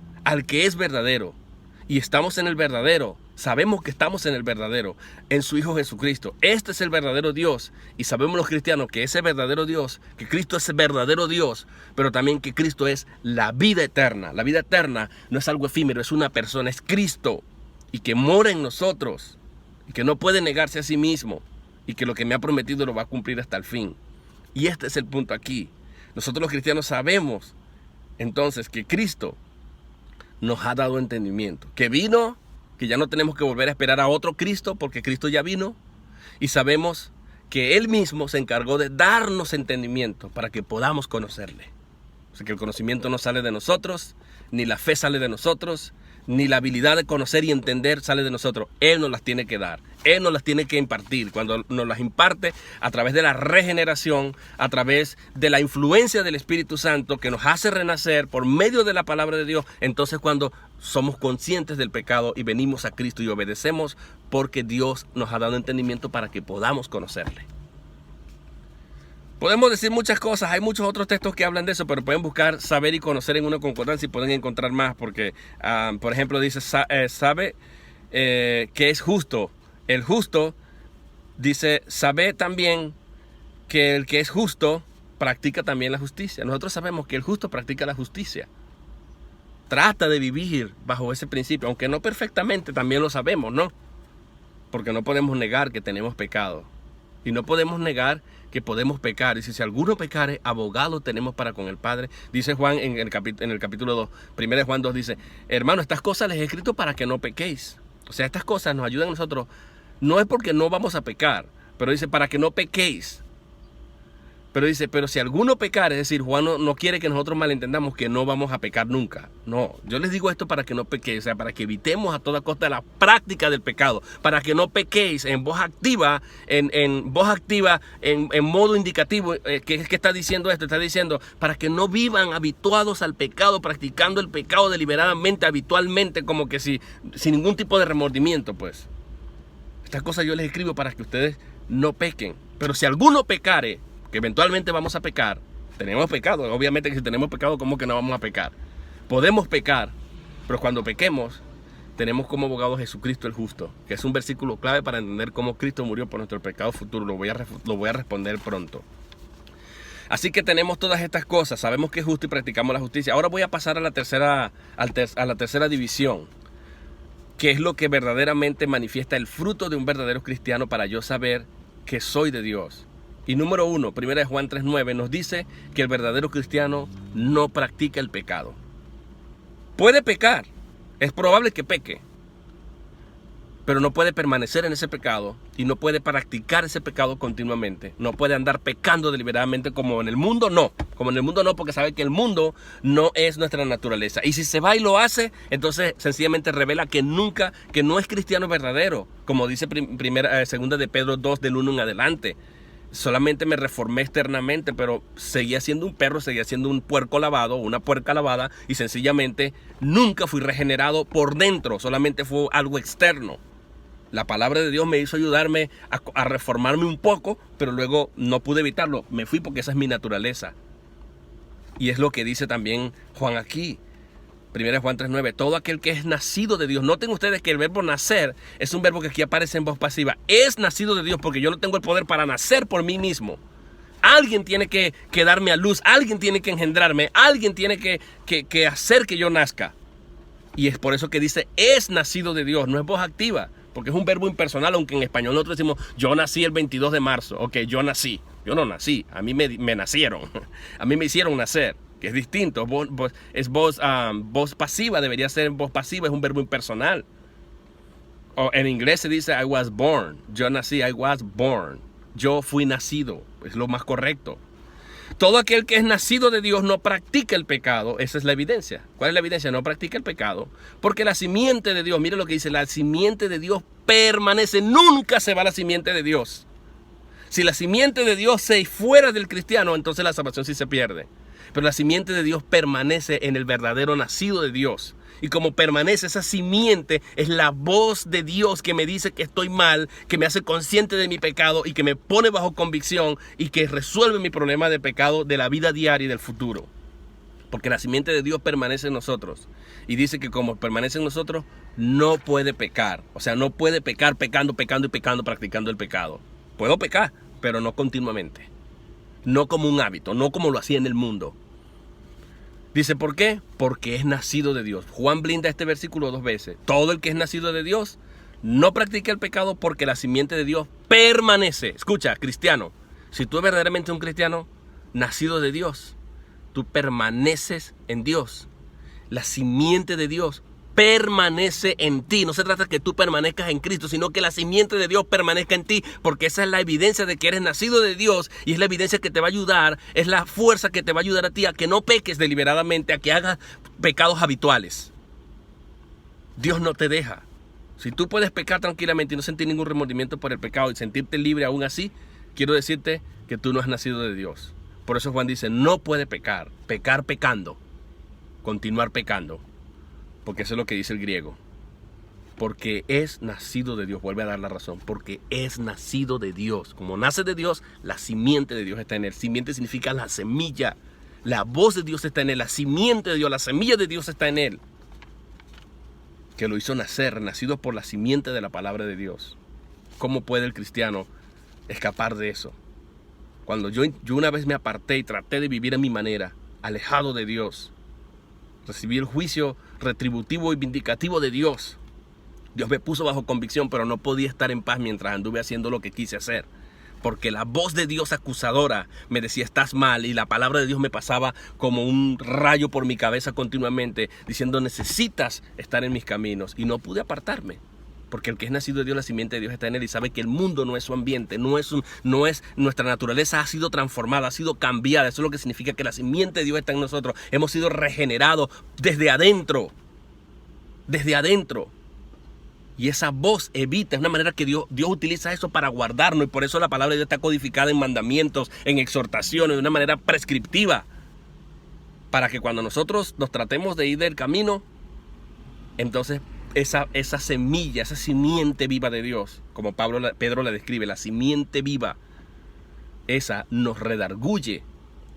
y estamos en el verdadero, sabemos que estamos en el verdadero, en su Hijo Jesucristo. Este es el verdadero Dios y sabemos los cristianos que ese verdadero Dios, que Cristo es el verdadero Dios, pero también que Cristo es la vida eterna. La vida eterna no es algo efímero, es una persona, es Cristo y que mora en nosotros y que no puede negarse a sí mismo. Y que lo que me ha prometido lo va a cumplir hasta el fin. Y este es el punto aquí. Nosotros los cristianos sabemos entonces que Cristo nos ha dado entendimiento. Que vino, que ya no tenemos que volver a esperar a otro Cristo porque Cristo ya vino. Y sabemos que Él mismo se encargó de darnos entendimiento para que podamos conocerle. O sea que el conocimiento no sale de nosotros, ni la fe sale de nosotros, ni la habilidad de conocer y entender sale de nosotros. Él nos las tiene que dar. Él nos las tiene que impartir. Cuando nos las imparte a través de la regeneración, a través de la influencia del Espíritu Santo que nos hace renacer por medio de la palabra de Dios, entonces cuando somos conscientes del pecado y venimos a Cristo y obedecemos porque Dios nos ha dado entendimiento para que podamos conocerle. Podemos decir muchas cosas, hay muchos otros textos que hablan de eso, pero pueden buscar saber y conocer en una concordancia y pueden encontrar más, porque, por ejemplo, dice, sabe que es justo. El justo, dice, sabe también que el que es justo practica también la justicia. Nosotros sabemos que el justo practica la justicia. Trata de vivir bajo ese principio, aunque no perfectamente, también lo sabemos, ¿no? Porque no podemos negar que tenemos pecado. Y no podemos negar que podemos pecar. Dice, si alguno pecare, abogado tenemos para con el Padre. Dice Juan en el capítulo 2, 1 Juan 2 dice, hermano, estas cosas les he escrito para que no pequéis. O sea, estas cosas nos ayudan a nosotros. No es porque no vamos a pecar, pero dice, para que no pequéis. Pero dice, pero si alguno pecare, es decir, Juan no quiere que nosotros malentendamos que no vamos a pecar nunca. No, yo les digo esto para que no pequéis, o sea, para que evitemos a toda costa la práctica del pecado, para que no pequéis en voz activa, en modo indicativo. ¿Qué está diciendo esto? Está diciendo, para que no vivan habituados al pecado, practicando el pecado deliberadamente, habitualmente, como que sin ningún tipo de remordimiento, pues. Estas cosas yo les escribo para que ustedes no pequen. Pero si alguno pecare, que eventualmente vamos a pecar, tenemos pecado, obviamente que si tenemos pecado, ¿cómo que no vamos a pecar? Podemos pecar, pero cuando pequemos, tenemos como abogado Jesucristo el justo, que es un versículo clave para entender cómo Cristo murió por nuestro pecado futuro. Lo voy a responder pronto. Así que tenemos todas estas cosas, sabemos que es justo y practicamos la justicia. Ahora voy a pasar a la tercera división, que es lo que verdaderamente manifiesta el fruto de un verdadero cristiano para yo saber que soy de Dios. Y número 1, 1 Juan 3:9 nos dice que el verdadero cristiano no practica el pecado. Puede pecar, es probable que peque, pero no puede permanecer en ese pecado y no puede practicar ese pecado continuamente. No puede andar pecando deliberadamente como en el mundo, no. Como en el mundo no, porque sabe que el mundo no es nuestra naturaleza. Y si se va y lo hace, entonces sencillamente revela que no es cristiano verdadero. Como dice segunda de Pedro 2 del 1 en adelante. Solamente me reformé externamente, pero seguía siendo un perro, seguía siendo un puerco lavado, una puerca lavada, y sencillamente nunca fui regenerado por dentro, solamente fue algo externo. La palabra de Dios me hizo ayudarme a reformarme un poco, pero luego no pude evitarlo, me fui porque esa es mi naturaleza. Y es lo que dice también Juan aquí. 1 Juan 3:9, todo aquel que es nacido de Dios. Noten ustedes que el verbo nacer es un verbo que aquí aparece en voz pasiva. Es nacido de Dios porque yo no tengo el poder para nacer por mí mismo. Alguien tiene que darme a luz, alguien tiene que engendrarme, alguien tiene que hacer que yo nazca. Y es por eso que dice es nacido de Dios, no es voz activa, porque es un verbo impersonal, aunque en español nosotros decimos yo nací el 22 de marzo. Ok, yo nací. Yo no nací, a mí me nacieron, a mí me hicieron nacer, que es distinto, es voz pasiva, debería ser voz pasiva, es un verbo impersonal. O en inglés se dice I was born, yo nací, I was born, yo fui nacido, es lo más correcto. Todo aquel que es nacido de Dios no practica el pecado, esa es la evidencia. ¿Cuál es la evidencia? No practica el pecado, porque la simiente de Dios, mire lo que dice, la simiente de Dios permanece, nunca se va la simiente de Dios. Si la simiente de Dios se fuera del cristiano, entonces la salvación sí se pierde. Pero la simiente de Dios permanece en el verdadero nacido de Dios. Y como permanece esa simiente, es la voz de Dios que me dice que estoy mal, que me hace consciente de mi pecado y que me pone bajo convicción y que resuelve mi problema de pecado de la vida diaria y del futuro. Porque la simiente de Dios permanece en nosotros. Y dice que como permanece en nosotros, no puede pecar. O sea, no puede pecar pecando, practicando el pecado. Puedo pecar, pero no continuamente. No como un hábito, no como lo hacía en el mundo. Dice, ¿por qué? Porque es nacido de Dios. Juan blinda este versículo 2 veces. Todo el que es nacido de Dios no practica el pecado porque la simiente de Dios permanece. Escucha, cristiano, si tú eres verdaderamente un cristiano nacido de Dios, tú permaneces en Dios. La simiente de Dios permanece en ti. No se trata de que tú permanezcas en Cristo, sino que la simiente de Dios permanezca en ti, porque esa es la evidencia de que eres nacido de Dios y es la evidencia que te va a ayudar, es la fuerza que te va a ayudar a ti a que no peques deliberadamente, a que hagas pecados habituales. Dios no te deja. Si tú puedes pecar tranquilamente y no sentir ningún remordimiento por el pecado y sentirte libre aún así, quiero decirte que tú no has nacido de Dios. Por eso Juan dice, no puede pecar pecando, continuar pecando. Porque eso es lo que dice el griego. Porque es nacido de Dios. Vuelve a dar la razón. Porque es nacido de Dios. Como nace de Dios, la simiente de Dios está en él. Simiente significa la semilla. La voz de Dios está en él. La simiente de Dios, la semilla de Dios está en él. Que lo hizo nacer, nacido por la simiente de la palabra de Dios. ¿Cómo puede el cristiano escapar de eso? Cuando yo una vez me aparté y traté de vivir a mi manera, alejado de Dios, recibí el juicio retributivo y vindicativo de Dios. Dios me puso bajo convicción, pero no podía estar en paz mientras anduve haciendo lo que quise hacer. Porque la voz de Dios acusadora me decía, estás mal. Y la palabra de Dios me pasaba como un rayo por mi cabeza continuamente, diciendo, necesitas estar en mis caminos. Y no pude apartarme. Porque el que es nacido de Dios, la simiente de Dios está en él y sabe que el mundo no es su ambiente, no es nuestra naturaleza ha sido transformada, ha sido cambiada. Eso es lo que significa que la simiente de Dios está en nosotros. Hemos sido regenerados desde adentro. Desde adentro. Y esa voz evita, es una manera que Dios utiliza eso para guardarnos. Y por eso la palabra de Dios está codificada en mandamientos, en exhortaciones, de una manera prescriptiva. Para que cuando nosotros nos tratemos de ir del camino, entonces esa semilla, esa simiente viva de Dios, como Pedro la describe, la simiente viva, esa nos redarguye,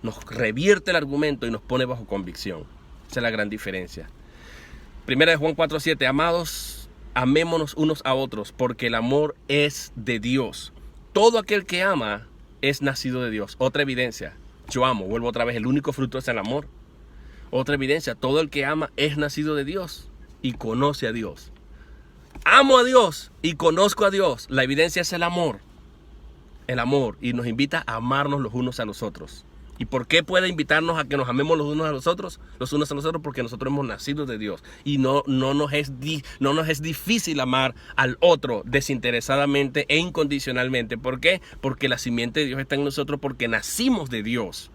nos revierte el argumento y nos pone bajo convicción. Esa es la gran diferencia. 1 Juan 4:7, amados, amémonos unos a otros, porque el amor es de Dios. Todo aquel que ama es nacido de Dios. Otra evidencia, yo amo, vuelvo otra vez, el único fruto es el amor. Otra evidencia, todo el que ama es nacido de Dios y conoce a Dios. Amo a Dios y conozco a Dios. La evidencia es el amor. El amor. Y nos invita a amarnos los unos a los otros. ¿Y por qué puede invitarnos a que nos amemos los unos a los otros? Los unos a los otros porque nosotros hemos nacido de Dios. Y no nos es difícil amar al otro desinteresadamente e incondicionalmente. ¿Por qué? Porque la simiente de Dios está en nosotros, porque nacimos de Dios.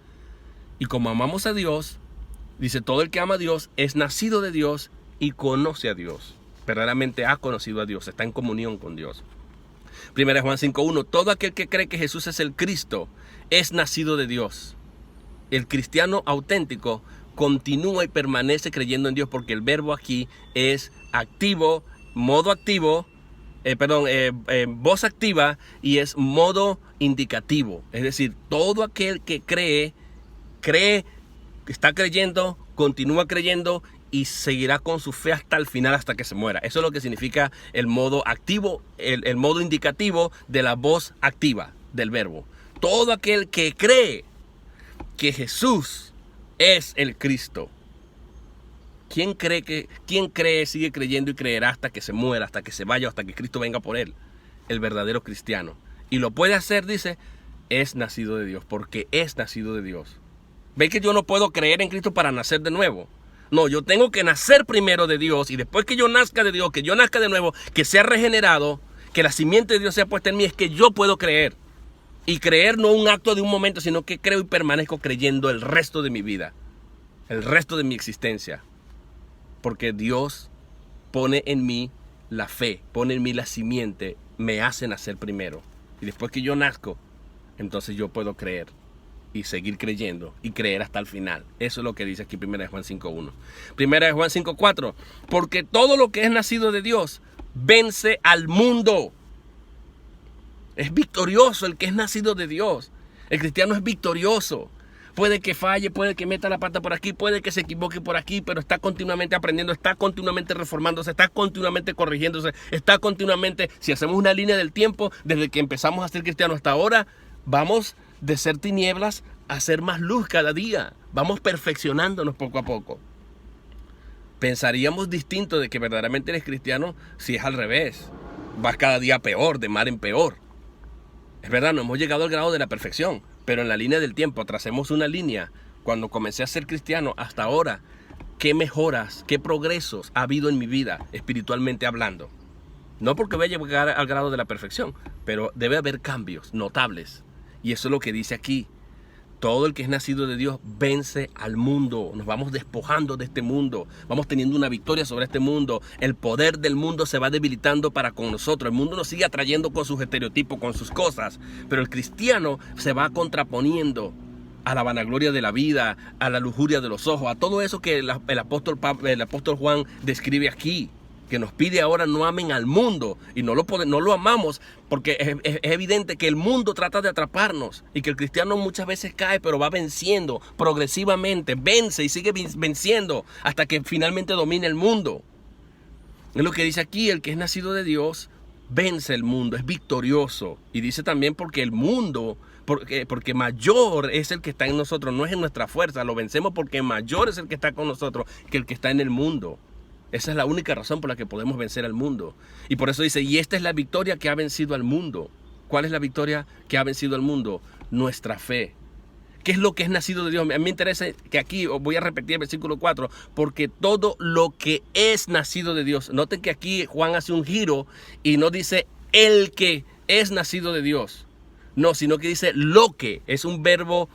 Y como amamos a Dios, dice, todo el que ama a Dios es nacido de Dios y conoce a Dios. Verdaderamente ha conocido a Dios, está en comunión con Dios. 1 Juan 5:1, todo aquel que cree que Jesús es el Cristo es nacido de Dios. El cristiano auténtico continúa y permanece creyendo en Dios, porque el verbo aquí es activo, modo activo, voz activa, y es modo indicativo. Es decir, todo aquel que cree, está creyendo, continúa creyendo y seguirá con su fe hasta el final, hasta que se muera. Eso es lo que significa el modo activo, el modo indicativo de la voz activa del verbo. Todo aquel que cree que Jesús es el Cristo. ¿Quién cree, sigue creyendo y creerá hasta que se muera, hasta que se vaya, hasta que Cristo venga por él? El verdadero cristiano. Y lo puede hacer, dice, es nacido de Dios, porque es nacido de Dios. ¿Ve que yo no puedo creer en Cristo para nacer de nuevo? No, yo tengo que nacer primero de Dios, y después que yo nazca de Dios, que yo nazca de nuevo, que sea regenerado, que la simiente de Dios sea puesta en mí, es que yo puedo creer. Y creer no un acto de un momento, sino que creo y permanezco creyendo el resto de mi vida, el resto de mi existencia. Porque Dios pone en mí la fe, pone en mí la simiente, me hace nacer primero. Y después que yo nazco, entonces yo puedo creer y seguir creyendo y creer hasta el final. Eso es lo que dice aquí 1 Juan 5.1. 1 Juan 5.4. Porque todo lo que es nacido de Dios vence al mundo. Es victorioso el que es nacido de Dios. El cristiano es victorioso. Puede que falle, puede que meta la pata por aquí, puede que se equivoque por aquí, pero está continuamente aprendiendo, está continuamente reformándose, está continuamente corrigiéndose, está continuamente, si hacemos una línea del tiempo, desde que empezamos a ser cristianos hasta ahora, vamos de ser tinieblas a ser más luz cada día. Vamos perfeccionándonos poco a poco. Pensaríamos distinto de que verdaderamente eres cristiano si es al revés. Vas cada día peor, de mal en peor. Es verdad, no hemos llegado al grado de la perfección, pero en la línea del tiempo, tracemos una línea, cuando comencé a ser cristiano hasta ahora, ¿qué mejoras, qué progresos ha habido en mi vida, espiritualmente hablando? No porque vaya a llegar al grado de la perfección, pero debe haber cambios notables. Y eso es lo que dice aquí. Todo el que es nacido de Dios vence al mundo. Nos vamos despojando de este mundo. Vamos teniendo una victoria sobre este mundo. El poder del mundo se va debilitando para con nosotros. El mundo nos sigue atrayendo con sus estereotipos, con sus cosas. Pero el cristiano se va contraponiendo a la vanagloria de la vida, a la lujuria de los ojos, a todo eso que el apóstol Juan describe aquí. Que nos pide ahora no amen al mundo y no lo amamos porque es evidente que el mundo trata de atraparnos y que el cristiano muchas veces cae, pero va venciendo progresivamente, vence y sigue venciendo hasta que finalmente domine el mundo. Es lo que dice aquí, el que es nacido de Dios vence el mundo, es victorioso. Y dice también porque el mundo, porque mayor es el que está en nosotros, no es en nuestra fuerza, lo vencemos porque mayor es el que está con nosotros que el que está en el mundo. Esa es la única razón por la que podemos vencer al mundo. Y por eso dice, y esta es la victoria que ha vencido al mundo. ¿Cuál es la victoria que ha vencido al mundo? Nuestra fe. ¿Qué es lo que es nacido de Dios? A mí me interesa que aquí, voy a repetir el versículo 4, porque todo lo que es nacido de Dios. Noten que aquí Juan hace un giro y no dice el que es nacido de Dios. No, sino que dice lo que. Es un verbo,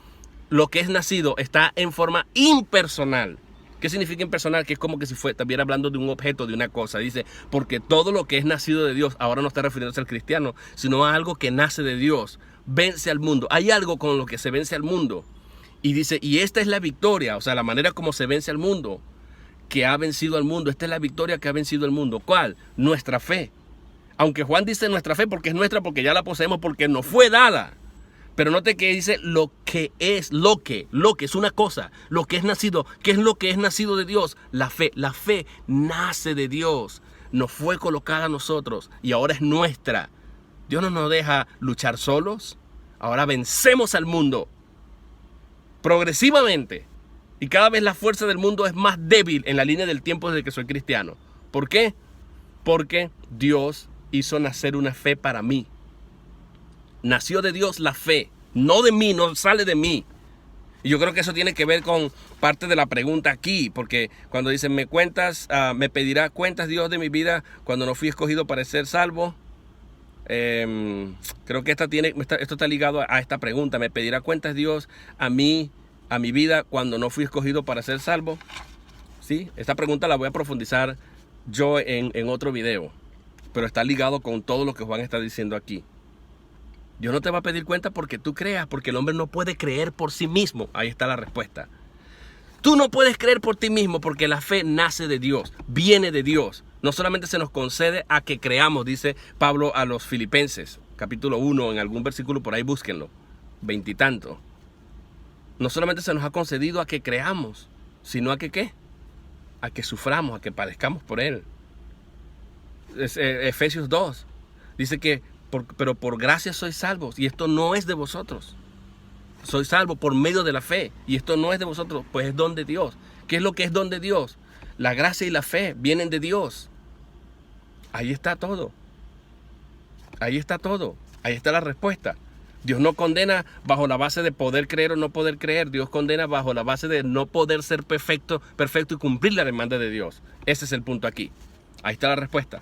lo que es nacido, está en forma impersonal. ¿Qué significa impersonal? Que es como que si estuviera hablando de un objeto, de una cosa. Dice, porque todo lo que es nacido de Dios, ahora no está refiriéndose al cristiano, sino a algo que nace de Dios, vence al mundo. Hay algo con lo que se vence al mundo. Y dice, y esta es la victoria, o sea, la manera como se vence al mundo, que ha vencido al mundo. Esta es la victoria que ha vencido al mundo. ¿Cuál? Nuestra fe. Aunque Juan dice nuestra fe porque es nuestra, porque ya la poseemos, porque nos fue dada. Pero note que dice lo que es una cosa, lo que es nacido. ¿Qué es lo que es nacido de Dios? La fe. La fe nace de Dios, nos fue colocada a nosotros y ahora es nuestra. Dios no nos deja luchar solos, ahora vencemos al mundo progresivamente. Y cada vez la fuerza del mundo es más débil en la línea del tiempo desde que soy cristiano. ¿Por qué? Porque Dios hizo nacer una fe para mí. Nació de Dios la fe, no de mí, no sale de mí. Y yo creo que eso tiene que ver con parte de la pregunta aquí, porque cuando dicen, me pedirá cuentas Dios de mi vida cuando no fui escogido para ser salvo. Creo que esto está ligado a esta pregunta, ¿me pedirá cuentas Dios a mi vida cuando no fui escogido para ser salvo? ¿Sí? Esta pregunta la voy a profundizar yo en otro video, pero está ligado con todo lo que Juan está diciendo aquí. Dios no te va a pedir cuenta porque tú creas, porque el hombre no puede creer por sí mismo. Ahí está la respuesta. Tú no puedes creer por ti mismo porque la fe nace de Dios, viene de Dios. No solamente se nos concede a que creamos, dice Pablo a los Filipenses, capítulo 1, en algún versículo por ahí búsquenlo, 20 y tanto. No solamente se nos ha concedido a que creamos, sino a que ¿qué? a que suframos, a que padezcamos por Él. Efesios 2 dice que, pero por gracia sois salvos, y esto no es de vosotros. Soy salvo por medio de la fe, y esto no es de vosotros, pues es don de Dios. ¿Qué es lo que es don de Dios? La gracia y la fe vienen de Dios. Ahí está todo. Ahí está todo. Ahí está la respuesta. Dios no condena bajo la base de poder creer o no poder creer. Dios condena bajo la base de no poder ser perfecto y cumplir la demanda de Dios. Ese es el punto aquí. Ahí está la respuesta.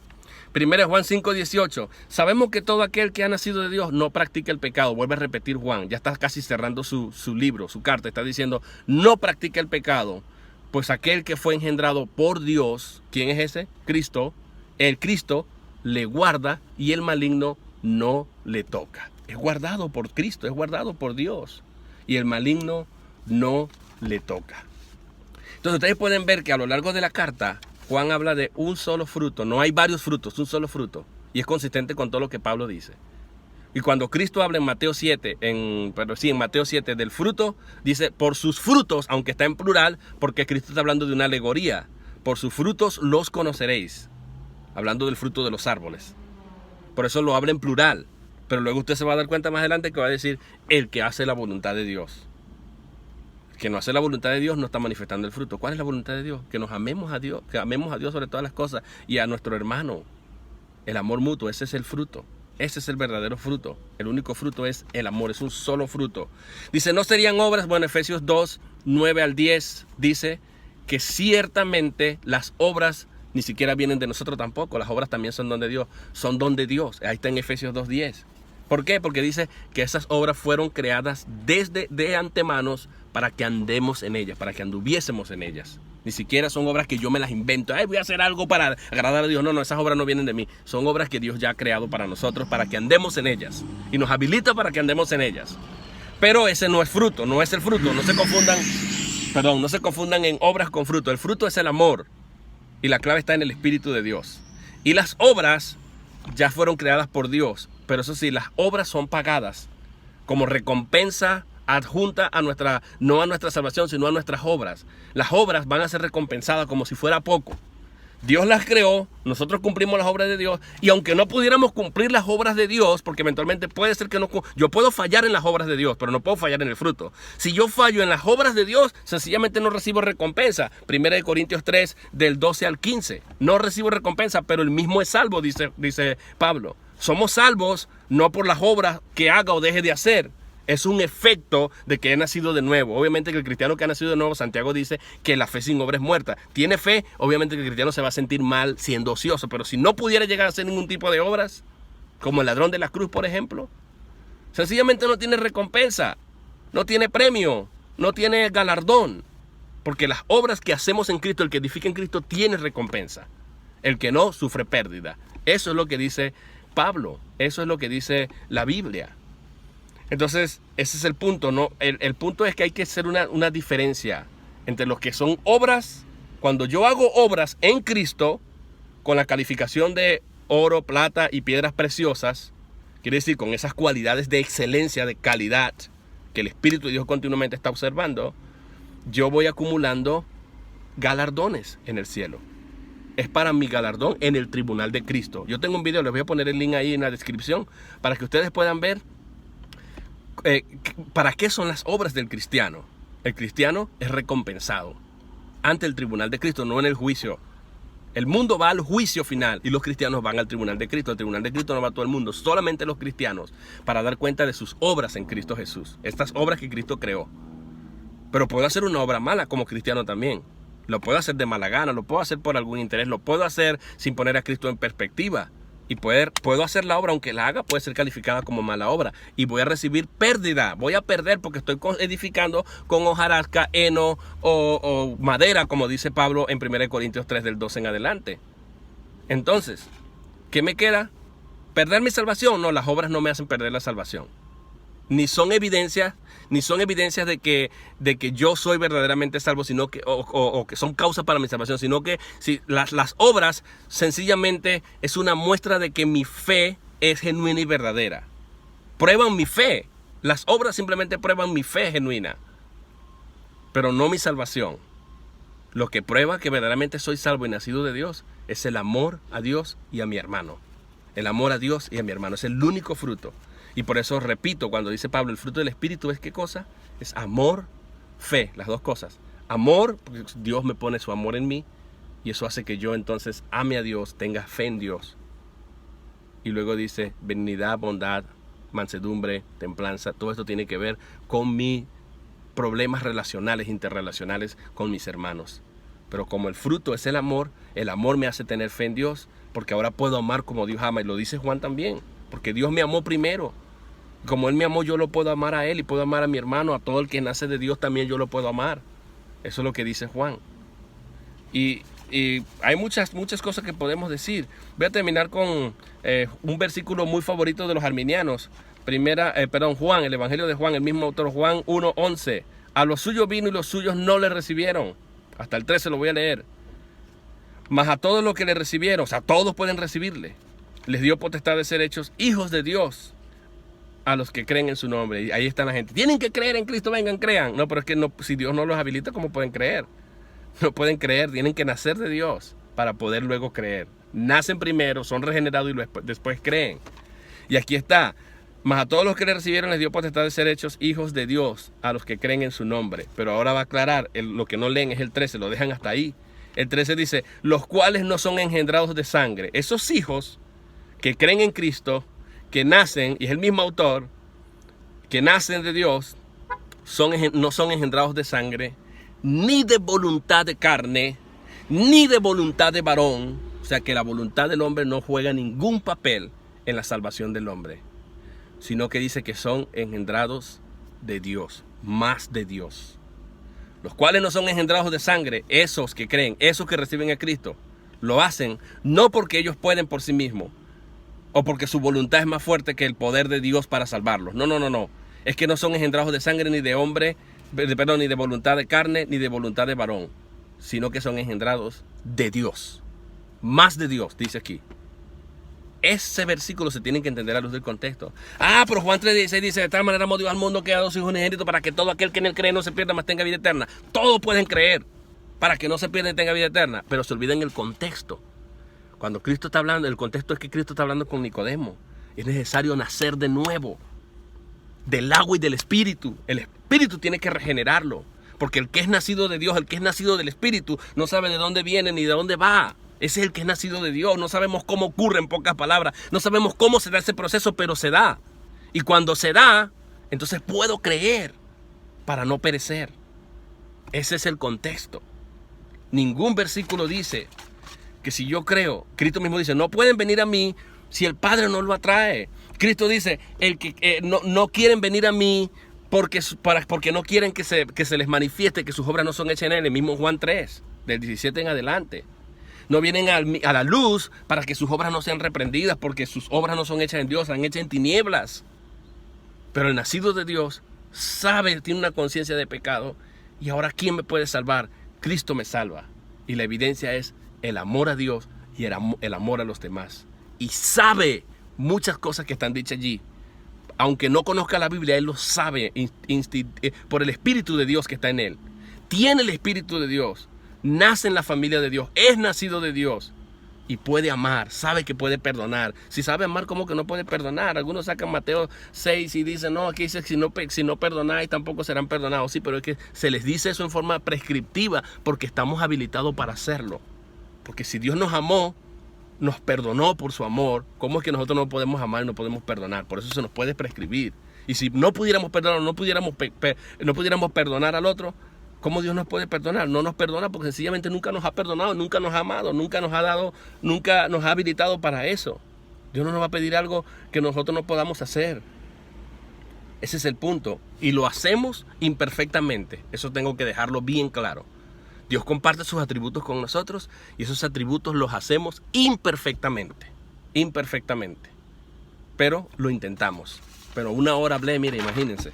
1 Juan 5:18. Sabemos que todo aquel que ha nacido de Dios no practica el pecado. Vuelve a repetir Juan. Ya está casi cerrando su libro, su carta. Está diciendo, no practica el pecado. Pues aquel que fue engendrado por Dios, ¿quién es ese? Cristo. El Cristo le guarda y el maligno no le toca. Es guardado por Cristo, es guardado por Dios. Y el maligno no le toca. Entonces ustedes pueden ver que a lo largo de la carta, Juan habla de un solo fruto. No hay varios frutos, un solo fruto. Y es consistente con todo lo que Pablo dice. Y cuando Cristo habla en Mateo 7, en Mateo 7 del fruto, dice por sus frutos, aunque está en plural, porque Cristo está hablando de una alegoría. Por sus frutos los conoceréis. Hablando del fruto de los árboles. Por eso lo habla en plural. Pero luego usted se va a dar cuenta más adelante que va a decir el que hace la voluntad de Dios. El que no hace la voluntad de Dios no está manifestando el fruto. ¿Cuál es la voluntad de Dios? Que nos amemos a Dios, que amemos a Dios sobre todas las cosas y a nuestro hermano. El amor mutuo, ese es el fruto. Ese es el verdadero fruto. El único fruto es el amor, es un solo fruto. Dice, no serían obras, bueno, Efesios 2, 9 al 10 dice que ciertamente las obras ni siquiera vienen de nosotros tampoco. Las obras también son don de Dios. Son don de Dios. Ahí está en Efesios 2:10. ¿Por qué? Porque dice que esas obras fueron creadas desde de antemanos para que andemos en ellas, para que anduviésemos en ellas. Ni siquiera son obras que yo me las invento. Ay, voy a hacer algo para agradar a Dios. No, esas obras no vienen de mí. Son obras que Dios ya ha creado para nosotros, para que andemos en ellas. Y nos habilita para que andemos en ellas. Pero ese no es fruto, no es el fruto. No se confundan en obras con fruto. El fruto es el amor. Y la clave está en el Espíritu de Dios. Y las obras ya fueron creadas por Dios. Pero eso sí, las obras son pagadas como recompensa adjunta a no a nuestra salvación, sino a nuestras obras. Las obras van a ser recompensadas como si fuera poco. Dios las creó, nosotros cumplimos las obras de Dios, y aunque no pudiéramos cumplir las obras de Dios, porque eventualmente puede ser que no, yo puedo fallar en las obras de Dios, pero no puedo fallar en el fruto. Si yo fallo en las obras de Dios, sencillamente no recibo recompensa. 1 Corintios 3, del 12 al 15. No recibo recompensa, pero el mismo es salvo, dice Pablo. Somos salvos no por las obras que haga o deje de hacer. Es un efecto de que he nacido de nuevo. Obviamente que el cristiano que ha nacido de nuevo, Santiago dice que la fe sin obra es muerta. Tiene fe, obviamente que el cristiano se va a sentir mal siendo ocioso, pero si no pudiera llegar a hacer ningún tipo de obras, como el ladrón de la cruz, por ejemplo, sencillamente no tiene recompensa, no tiene premio, no tiene galardón, porque las obras que hacemos en Cristo, el que edifica en Cristo, tiene recompensa. El que no, sufre pérdida. Eso es lo que dice Pablo, eso es lo que dice la Biblia. Entonces, ese es el punto, ¿no? El punto es que hay que hacer una diferencia entre lo que son obras. Cuando yo hago obras en Cristo, con la calificación de oro, plata y piedras preciosas, quiere decir con esas cualidades de excelencia, de calidad, que el Espíritu de Dios continuamente está observando, yo voy acumulando galardones en el cielo. Es para mi galardón en el tribunal de Cristo. Yo tengo un video, les voy a poner el link ahí en la descripción, para que ustedes puedan ver ¿para qué son las obras del cristiano? El cristiano es recompensado ante el tribunal de Cristo, no en el juicio. El mundo va al juicio final y los cristianos van al tribunal de Cristo. El tribunal de Cristo no va a todo el mundo, solamente los cristianos, para dar cuenta de sus obras en Cristo Jesús. Estas obras que Cristo creó. Pero puedo hacer una obra mala como cristiano también. Lo puedo hacer de mala gana, lo puedo hacer por algún interés, lo puedo hacer sin poner a Cristo en perspectiva. Y puedo hacer la obra, aunque la haga, puede ser calificada como mala obra. Y voy a recibir pérdida. Voy a perder porque estoy edificando con hojarasca, heno o madera, como dice Pablo en 1 Corintios 3, del 12 en adelante. Entonces, ¿qué me queda? ¿Perder mi salvación? No, las obras no me hacen perder la salvación. Ni son evidencias de que yo soy verdaderamente salvo, sino que o que son causas para mi salvación, sino que si las obras sencillamente es una muestra de que mi fe es genuina y verdadera. Prueban mi fe. Las obras simplemente prueban mi fe genuina, pero no mi salvación. Lo que prueba que verdaderamente soy salvo y nacido de Dios es el amor a Dios y a mi hermano. El amor a Dios y a mi hermano es el único fruto. Y por eso repito, cuando dice Pablo, el fruto del Espíritu es ¿qué cosa? Es amor, fe, las dos cosas. Amor, porque Dios me pone su amor en mí y eso hace que yo entonces ame a Dios, tenga fe en Dios. Y luego dice benignidad, bondad, mansedumbre, templanza. Todo esto tiene que ver con mis problemas relacionales, interrelacionales con mis hermanos. Pero como el fruto es el amor me hace tener fe en Dios, porque ahora puedo amar como Dios ama. Y lo dice Juan también, porque Dios me amó primero. Como Él me amó, yo lo puedo amar a Él y puedo amar a mi hermano. A todo el que nace de Dios también yo lo puedo amar. Eso es lo que dice Juan. Y hay muchas cosas que podemos decir. Voy a terminar con un versículo muy favorito de los arminianos. Juan, el Evangelio de Juan, el mismo autor, Juan 1:11. A los suyos vino y los suyos no le recibieron. Hasta el 13 lo voy a leer. Mas a todos los que le recibieron, o sea, todos pueden recibirle, les dio potestad de ser hechos hijos de Dios, a los que creen en su nombre. Y ahí está la gente. Tienen que creer en Cristo, vengan, crean. No, pero es que no, si Dios no los habilita, ¿cómo pueden creer? No pueden creer, tienen que nacer de Dios para poder luego creer. Nacen primero, son regenerados y después creen. Y aquí está. Mas a todos los que le recibieron les dio potestad de ser hechos hijos de Dios, a los que creen en su nombre. Pero ahora va a aclarar, lo que no leen es el 13, lo dejan hasta ahí. El 13 dice, los cuales no son engendrados de sangre. Esos hijos que creen en Cristo, que nacen, y es el mismo autor, que nacen de Dios, no son engendrados de sangre, ni de voluntad de carne, ni de voluntad de varón. O sea que la voluntad del hombre no juega ningún papel en la salvación del hombre, sino que dice que son engendrados de Dios, más de Dios. Los cuales no son engendrados de sangre, esos que creen, esos que reciben a Cristo, lo hacen no porque ellos pueden por sí mismos, o porque su voluntad es más fuerte que el poder de Dios para salvarlos. No. Es que no son engendrados de sangre, ni de hombre, ni de voluntad de carne, ni de voluntad de varón, sino que son engendrados de Dios. Más de Dios, dice aquí. Ese versículo se tiene que entender a luz del contexto. Pero Juan 3:16 dice, de tal manera amó Dios al mundo que ha dado a su Hijo unigénito para que todo aquel que en él cree no se pierda, mas tenga vida eterna. Todos pueden creer para que no se pierda y tenga vida eterna, pero se olviden el contexto. Cuando Cristo está hablando, el contexto es que Cristo está hablando con Nicodemo. Es necesario nacer de nuevo, del agua y del Espíritu. El Espíritu tiene que regenerarlo, porque el que es nacido de Dios, el que es nacido del Espíritu, no sabe de dónde viene ni de dónde va. Ese es el que es nacido de Dios. No sabemos cómo ocurre, en pocas palabras. No sabemos cómo se da ese proceso, pero se da. Y cuando se da, entonces puedo creer para no perecer. Ese es el contexto. Ningún versículo dice que si yo creo, Cristo mismo dice, no pueden venir a mí si el Padre no lo atrae. Cristo dice, no quieren venir a mí porque no quieren que se les manifieste que sus obras no son hechas en Él. El mismo Juan 3, del 17 en adelante. No vienen a la luz para que sus obras no sean reprendidas, porque sus obras no son hechas en Dios, son hechas en tinieblas. Pero el nacido de Dios sabe, tiene una conciencia de pecado. Y ahora, ¿quién me puede salvar? Cristo me salva. Y la evidencia es el amor a Dios y el amor a los demás. Y sabe muchas cosas que están dichas allí. Aunque no conozca la Biblia, Él lo sabe por el Espíritu de Dios que está en Él. Tiene el Espíritu de Dios. Nace en la familia de Dios, es nacido de Dios y puede amar, sabe que puede perdonar. Si sabe amar, ¿cómo que no puede perdonar? Algunos sacan Mateo 6 y dicen, no, aquí dice si no perdonáis tampoco serán perdonados. Sí, pero es que se les dice eso en forma prescriptiva porque estamos habilitados para hacerlo. Porque si Dios nos amó, nos perdonó por su amor, ¿cómo es que nosotros no podemos amar y no podemos perdonar? Por eso se nos puede prescribir. Y si no pudiéramos perdonar, no pudiéramos perdonar al otro, ¿cómo Dios nos puede perdonar? No nos perdona porque sencillamente nunca nos ha perdonado, nunca nos ha amado, nunca nos ha dado, nunca nos ha habilitado para eso. Dios no nos va a pedir algo que nosotros no podamos hacer. Ese es el punto. Y lo hacemos imperfectamente. Eso tengo que dejarlo bien claro. Dios comparte sus atributos con nosotros y esos atributos los hacemos imperfectamente. Imperfectamente. Pero lo intentamos. Pero una hora hablé, mire, imagínense.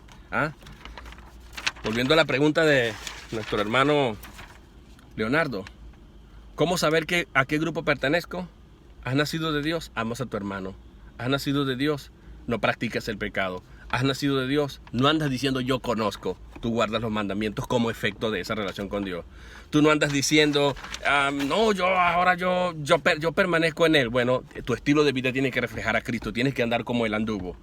Volviendo a la pregunta de nuestro hermano Leonardo. ¿Cómo saber a qué grupo pertenezco? ¿Has nacido de Dios? Amas a tu hermano. ¿Has nacido de Dios? No practicas el pecado. ¿Has nacido de Dios? No andas diciendo yo conozco. tú guardas los mandamientos como efecto de esa relación con Dios. Tú no andas diciendo, no, yo permanezco en Él. Bueno, tu estilo de vida tiene que reflejar a Cristo, tienes que andar como Él anduvo.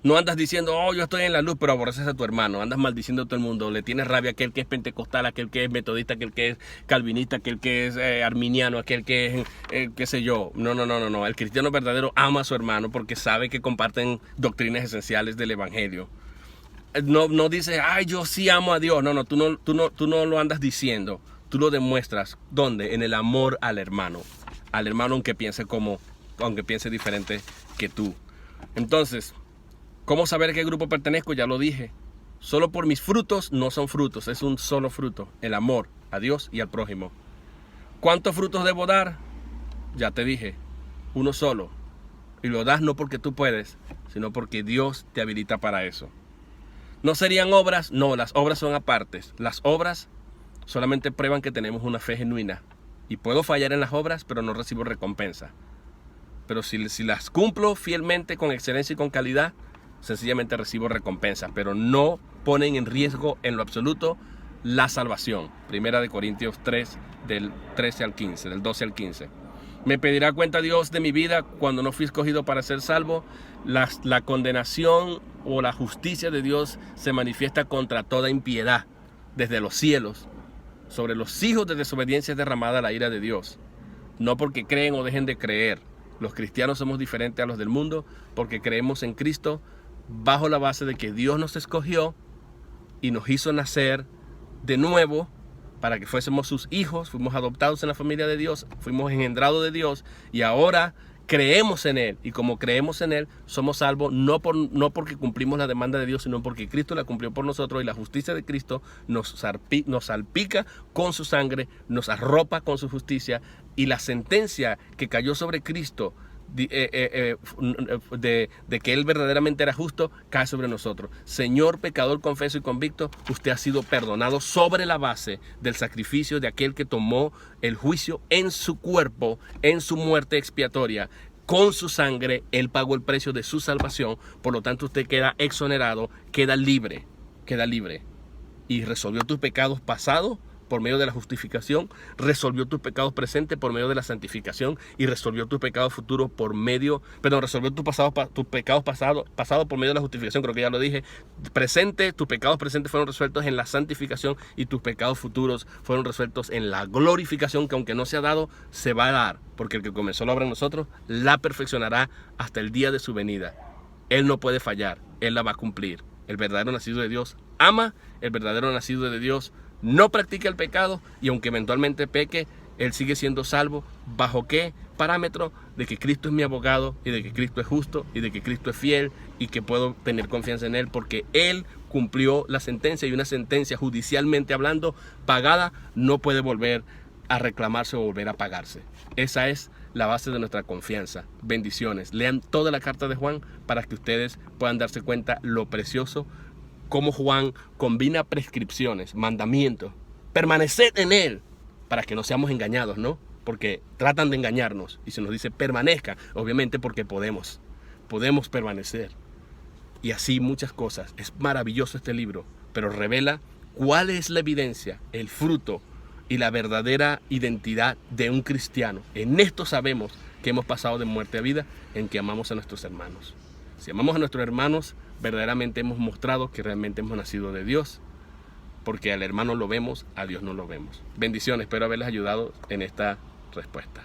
No andas diciendo, yo estoy en la luz, pero aborreces a tu hermano. Andas maldiciendo a todo el mundo. Le tienes rabia a aquel que es pentecostal, a aquel que es metodista, a aquel que es calvinista, a aquel que es arminiano, a aquel que es, qué sé yo. No. El cristiano verdadero ama a su hermano porque sabe que comparten doctrinas esenciales del evangelio. No dices, yo sí amo a Dios. No, tú no lo andas diciendo. Tú lo demuestras. ¿Dónde? En el amor al hermano. Al hermano aunque piense diferente que tú. Entonces, ¿cómo saber a qué grupo pertenezco? Ya lo dije. Solo por mis frutos no son frutos, es un solo fruto. El amor a Dios y al prójimo. ¿Cuántos frutos debo dar? Ya te dije, uno solo. Y lo das no porque tú puedes, sino porque Dios te habilita para eso. ¿No serían obras? No, las obras son apartes. Las obras solamente prueban que tenemos una fe genuina. Y puedo fallar en las obras, pero no recibo recompensa. Pero si las cumplo fielmente, con excelencia y con calidad, sencillamente recibo recompensa, pero no ponen en riesgo en lo absoluto la salvación. Primera de Corintios 3, del 13 al 15, del 12 al 15. ¿Me pedirá cuenta Dios de mi vida cuando no fui escogido para ser salvo? La condenación o la justicia de Dios se manifiesta contra toda impiedad desde los cielos. Sobre los hijos de desobediencia es derramada la ira de Dios. No porque creen o dejen de creer. Los cristianos somos diferentes a los del mundo porque creemos en Cristo bajo la base de que Dios nos escogió y nos hizo nacer de nuevo para que fuésemos sus hijos, fuimos adoptados en la familia de Dios, fuimos engendrados de Dios y ahora creemos en Él. Y como creemos en Él, somos salvos no porque cumplimos la demanda de Dios, sino porque Cristo la cumplió por nosotros y la justicia de Cristo nos salpica con su sangre, nos arropa con su justicia y la sentencia que cayó sobre Cristo de que Él verdaderamente era justo, cae sobre nosotros. Señor pecador confeso y convicto, usted ha sido perdonado sobre la base del sacrificio de aquel que tomó el juicio en su cuerpo, en su muerte expiatoria. Con su sangre Él pagó el precio de su salvación. Por lo tanto usted queda exonerado, queda libre y resolvió tus pecados pasados por medio de la justificación, resolvió tus pecados presentes por medio de la santificación y resolvió tus pecados futuros resolvió tus pecados pasados por medio de la justificación, creo que ya lo dije. Tus pecados presentes fueron resueltos en la santificación y tus pecados futuros fueron resueltos en la glorificación, que aunque no se ha dado, se va a dar, porque el que comenzó la obra en nosotros la perfeccionará hasta el día de su venida. Él no puede fallar, Él la va a cumplir. El verdadero nacido de Dios ama, el verdadero nacido de Dios no practica el pecado y aunque eventualmente peque, él sigue siendo salvo. ¿Bajo qué parámetro? De que Cristo es mi abogado y de que Cristo es justo y de que Cristo es fiel y que puedo tener confianza en Él porque Él cumplió la sentencia y una sentencia judicialmente hablando pagada no puede volver a reclamarse o volver a pagarse. Esa es la base de nuestra confianza. Bendiciones. Lean toda la carta de Juan para que ustedes puedan darse cuenta lo precioso cómo Juan combina prescripciones, mandamientos, permaneced en Él, para que no seamos engañados, ¿no? Porque tratan de engañarnos y se nos dice permanezca, obviamente porque podemos permanecer. Y así muchas cosas. Es maravilloso este libro, pero revela cuál es la evidencia, el fruto y la verdadera identidad de un cristiano. En esto sabemos que hemos pasado de muerte a vida, en que amamos a nuestros hermanos. Si amamos a nuestros hermanos, verdaderamente hemos mostrado que realmente hemos nacido de Dios, porque al hermano lo vemos, a Dios no lo vemos. Bendiciones, espero haberles ayudado en esta respuesta.